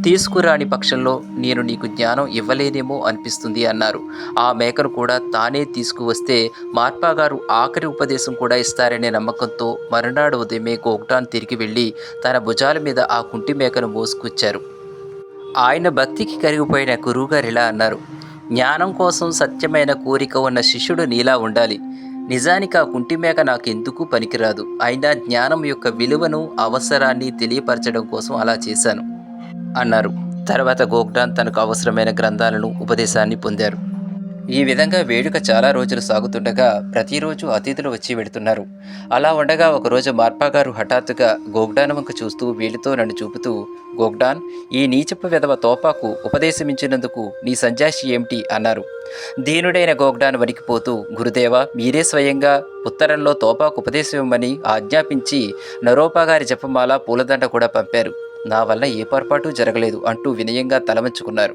తీసుకురాని పక్షంలో నేను నీకు జ్ఞానం ఇవ్వలేనేమో అనిపిస్తుంది అన్నారు. ఆ మేకను కూడా తానే తీసుకువస్తే మార్పా గారు ఆఖరి ఉపదేశం కూడా ఇస్తారనే నమ్మకంతో మరునాడు ఉదయమే గోగ్డాన్ తిరిగి వెళ్ళి తన భుజాల మీద ఆ కుంటి మేకను మోసుకొచ్చారు. ఆయన భక్తికి కరిగిపోయిన గురువుగారు ఇలా అన్నారు, జ్ఞానం కోసం సత్యమైన కోరిక ఉన్న శిష్యుడు నీలా ఉండాలి. నిజానికి ఆ కుంటి మేక నాకు ఎందుకు పనికిరాదు. అయినా జ్ఞానం యొక్క విలువను, అవసరాన్ని తెలియపరచడం కోసం అలా చేశాను అన్నారు. తర్వాత గోగ్డాన్ తనకు అవసరమైన గ్రంథాలను, ఉపదేశాన్ని పొందారు. ఈ విధంగా వేడుక చాలా రోజులు సాగుతుండగా ప్రతిరోజు అతిథులు వచ్చి వెడుతున్నారు. అలా ఉండగా ఒకరోజు మార్పా గారు హఠాత్తుగా గోగ్డాన్ వంక చూస్తూ వేలితో నన్ను చూపుతూ, గోగ్డాన్, ఈ నీచపు వెధవ తోపాకు ఉపదేశమించినందుకు నీ సంజాషి ఏమిటి అన్నారు. దీనుడైన గోగ్డాన్ వణికిపోతూ, గురుదేవ, మీరే స్వయంగా ఉత్తరంలో తోపాకు ఉపదేశం ఇవ్వమని ఆజ్ఞాపించి నరోపా గారి జపమాల, పూలదండ కూడా పంపారు. నా వల్ల ఏ పొరపాటు జరగలేదు అంటూ వినయంగా తలవంచుకున్నారు.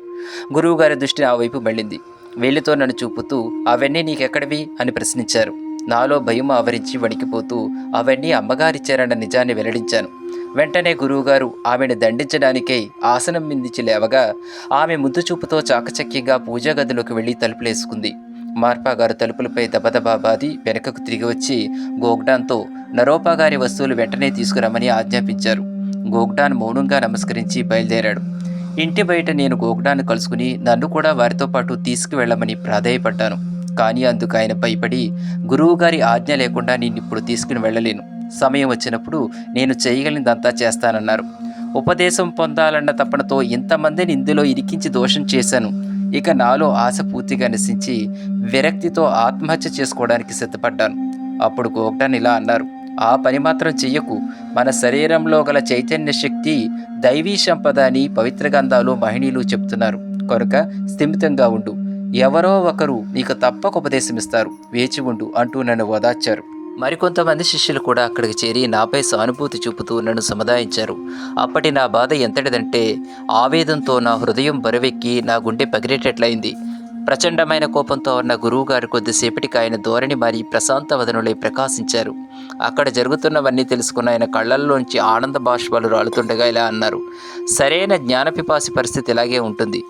గురువుగారి దృష్టి ఆ వైపు మళ్ళింది. వేలితో నన్ను చూపుతూ, అవన్నీ నీకెక్కడివి అని ప్రశ్నించారు. నాలో భయం ఆవరించి వణికిపోతూ అవన్నీ అమ్మగారిచ్చారన్న నిజాన్ని వెల్లడించాను. వెంటనే గురువుగారు ఆమెను దండించడానికై ఆసనం మిందించి లేవగా ఆమె ముద్దు చూపుతో చాకచక్యంగా పూజా గదిలోకి వెళ్ళి తలుపులేసుకుంది. మార్పా గారు తలుపులపై దబదబా బాది వెనకకు తిరిగి వచ్చి గోగ్డాన్తో నరోపా గారి వస్తువులు వెంటనే తీసుకురమ్మని ఆజ్ఞాపించారు. గోగ్డాన్ మౌనంగా నమస్కరించి బయలుదేరాడు. ఇంటి బయట నేను గోగ్డాన్ కలుసుకుని నన్ను కూడా వారితో పాటు తీసుకువెళ్ళమని ప్రాధేయపడ్డాను. కానీ అందుకు ఆయన భయపడి, గురువుగారి ఆజ్ఞ లేకుండా నిన్నిప్పుడు తీసుకుని వెళ్ళలేను. సమయం వచ్చినప్పుడు నేను చేయగలిగిందంతా చేస్తానన్నారు. ఉపదేశం పొందాలన్న తపనతో ఇంతమందిని ఇందులో ఇరికించి దోషం చేశాను. ఇక నాలో ఆశ పూర్తిగా నశించి విరక్తితో ఆత్మహత్య చేసుకోవడానికి సిద్ధపడ్డాను. అప్పుడు గోగ్డాన్ ఇలా అన్నారు, ఆ పని మాత్రం చెయ్యకు. మన శరీరంలో గల చైతన్య శక్తి దైవీ సంపద అని పవిత్ర గ్రంథాలు, మహిళలు చెప్తున్నారు. కనుక స్థిమితంగా ఉండు. ఎవరో ఒకరు నీకు తప్పక ఉపదేశమిస్తారు, వేచి ఉండు అంటూ నన్ను ఓదార్చారు. మరికొంతమంది శిష్యులు కూడా అక్కడికి చేరి నాపై సానుభూతి చూపుతూ నన్ను సముదాయించారు. అప్పటి నా బాధ ఎంతటిదంటే ఆవేదంతో నా హృదయం బరువెక్కి నా గుండె పగిలేటట్లయింది. ప్రచండమైన కోపంతో ఉన్న గురువుగారు కొద్దిసేపటికి ఆయన ధోరణి మారి ప్రశాంత వదనులై ప్రకాశించారు. అక్కడ జరుగుతున్నవన్నీ తెలుసుకున్న ఆయన కళ్ళల్లోంచి ఆనంద బాష్పాలు రాలుతుండగా ఇలా అన్నారు, సరైన జ్ఞానపిపాసి పరిస్థితి ఇలాగే ఉంటుంది.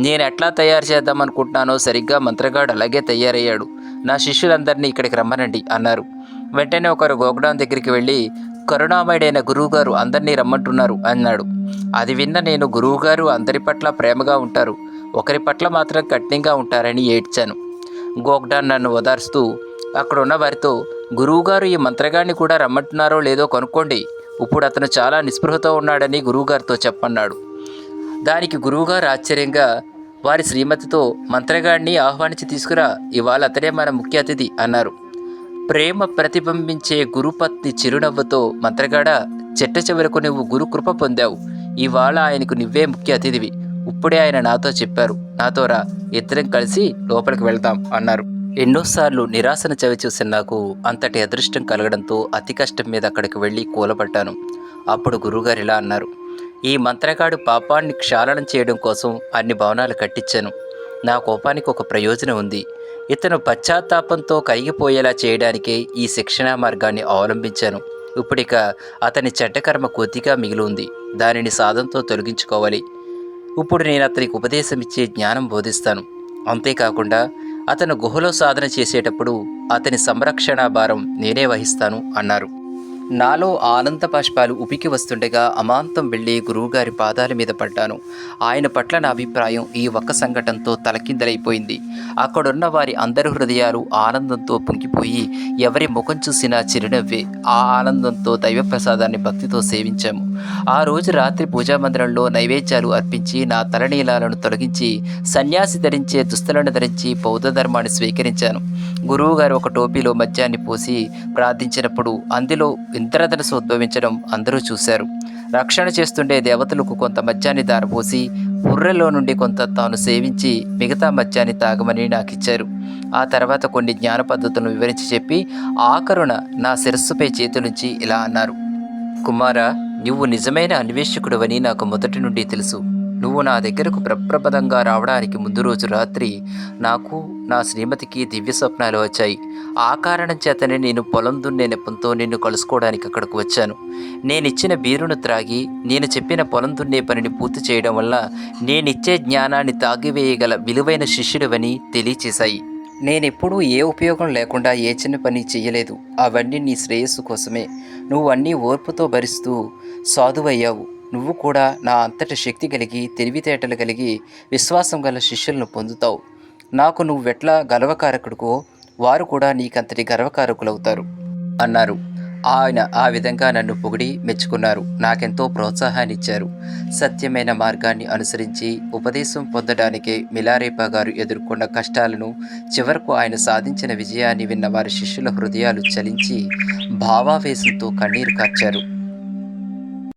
నేను ఎట్లా తయారు చేద్దామనుకుంటున్నానో సరిగ్గా మంత్రగాడు అలాగే తయారయ్యాడు. నా శిష్యులందరినీ ఇక్కడికి రమ్మనండి అన్నారు. వెంటనే ఒకరు గోగ్డాన్ దగ్గరికి వెళ్ళి, కరుణామయుడైన గురువుగారు అందరినీ రమ్మంటున్నారు అన్నాడు. అది విన్న నేను, గురువుగారు అందరి పట్ల ప్రేమగా ఉంటారు, ఒకరి పట్ల మాత్రం కఠినంగా ఉంటారని ఏడ్చాను. గోగ్డాన్ నన్ను ఓదార్స్తూ అక్కడున్న వారితో, గురువుగారు ఈ మంత్రగాడిని కూడా రమ్మంటున్నారో లేదో కనుక్కోండి, ఇప్పుడు అతను చాలా నిస్పృహతో ఉన్నాడని గురువుగారితో చెప్పన్నాడు. దానికి గురువుగారు ఆశ్చర్యంగా వారి శ్రీమతితో, మంత్రగాడిని ఆహ్వానించి తీసుకురా, ఇవాళ అతడే మన ముఖ్య అతిథి అన్నారు. ప్రేమ ప్రతిబింబించే గురుపత్ని చిరునవ్వుతో, మంత్రగాడా, చెట్ట చివరకు నువ్వు గురు కృప పొందావు. ఇవాళ ఆయనకు నువ్వే ముఖ్య అతిథివి. ఇప్పుడే ఆయన నాతో చెప్పారు, నాతో రా, ఇద్దరం కలిసి లోపలికి వెళ్తాం అన్నారు. ఎన్నోసార్లు నిరాశను చవిచూసిన నాకు అంతటి అదృష్టం కలగడంతో అతి కష్టం మీద అక్కడికి వెళ్ళి కూలబడ్డాను. అప్పుడు గురువుగారు ఇలా అన్నారు: ఈ మంత్రగాడు పాపాన్ని క్షాళనం చేయడం కోసం అన్ని భవనాలు కట్టించాను. నా కోపానికి ఒక ప్రయోజనం ఉంది. ఇతను పశ్చాత్తాపంతో కరిగిపోయేలా చేయడానికే ఈ శిక్షణా మార్గాన్ని అవలంబించాను. ఇప్పుడిక అతని చెడ్డ కర్మ కొద్దిగా మిగిలి ఉంది. దానిని సాధనతో తొలగించుకోవాలి. ఇప్పుడు నేను అతనికి ఉపదేశం ఇచ్చే జ్ఞానం బోధిస్తాను. అంతేకాకుండా అతను గుహలో సాధన చేసేటప్పుడు అతని సంరక్షణ భారం నేనే వహిస్తాను అన్నారు. నాలో ఆనంద బాష్పాలు ఉబికి వస్తుండగా అమాంతం వెళ్ళి గురువుగారి పాదాల మీద పడ్డాను. ఆయన పట్ల నా అభిప్రాయం ఈ ఒక్క సంఘటనతో తలకిందలైపోయింది. అక్కడున్న వారి అందరి హృదయాలు ఆనందంతో పొంగిపోయి ఎవరి ముఖం చూసినా చిరునవ్వే. ఆ ఆనందంతో దైవప్రసాదాన్ని భక్తితో సేవించాము. ఆ రోజు రాత్రి పూజామందిరంలో నైవేద్యాలు అర్పించి నా తలనీలాలను తొలగించి సన్యాసి ధరించే దుస్తులను ధరించి బౌద్ధ ధర్మాన్ని స్వీకరించాను. గురువుగారు ఒక టోపీలో మద్యాన్ని పోసి ప్రార్థించినప్పుడు అందులో ఇంద్రధనస్సు ఉద్భవించడం అందరూ చూశారు. రక్షణ చేస్తుండే దేవతలకు కొంత మద్యాన్ని దారపోసి బుర్రెలో నుండి కొంత తాను సేవించి మిగతా మద్యాన్ని తాగమని నాకిచ్చారు. ఆ తర్వాత కొన్ని జ్ఞాన పద్ధతులను వివరించి చెప్పి ఆఖరున నా శిరస్సుపై చేతులుంచి ఇలా అన్నారు: కుమారా, నువ్వు నిజమైన అన్వేషకుడవని నాకు మొదటి నుండి తెలుసు. నువ్వు నా దగ్గరకు ప్రప్రపదంగా రావడానికి ముందు రోజు రాత్రి నాకు, నా శ్రీమతికి దివ్య స్వప్నాలు వచ్చాయి. ఆ కారణం చేతనే నేను పొలం దున్నే నెపంతో నిన్ను కలుసుకోవడానికి అక్కడికి వచ్చాను. నేనిచ్చిన బీరును త్రాగి నేను చెప్పిన పొలం దున్నే పనిని పూర్తి చేయడం వల్ల నేనిచ్చే జ్ఞానాన్ని తాగివేయగల విలువైన శిష్యుడివని తెలియచేశాయి. నేనెప్పుడూ ఏ ఉపయోగం లేకుండా ఏ చిన్న పని చెయ్యలేదు. అవన్నీ నీ శ్రేయస్సు కోసమే. నువ్వు అన్నీ ఓర్పుతో భరిస్తూ సాధువయ్యావు. నువ్వు కూడా నా అంతటి శక్తి కలిగి, తెలివితేటలు కలిగి, విశ్వాసం గల శిష్యులను పొందుతావు. నాకు నువ్వెట్లా గర్వకారకుడికో వారు కూడా నీకంతటి గర్వకారకులవుతారు అన్నారు. ఆయన ఆ విధంగా నన్ను పొగిడి మెచ్చుకున్నారు. నాకెంతో ప్రోత్సాహాన్ని ఇచ్చారు. సత్యమైన మార్గాన్ని అనుసరించి ఉపదేశం పొందడానికే మిలారేపా గారు ఎదుర్కొన్న కష్టాలను, చివరకు ఆయన సాధించిన విజయాన్ని విన్న వారి శిష్యుల హృదయాలు చలించి భావావేశంతో కన్నీరు కార్చారు.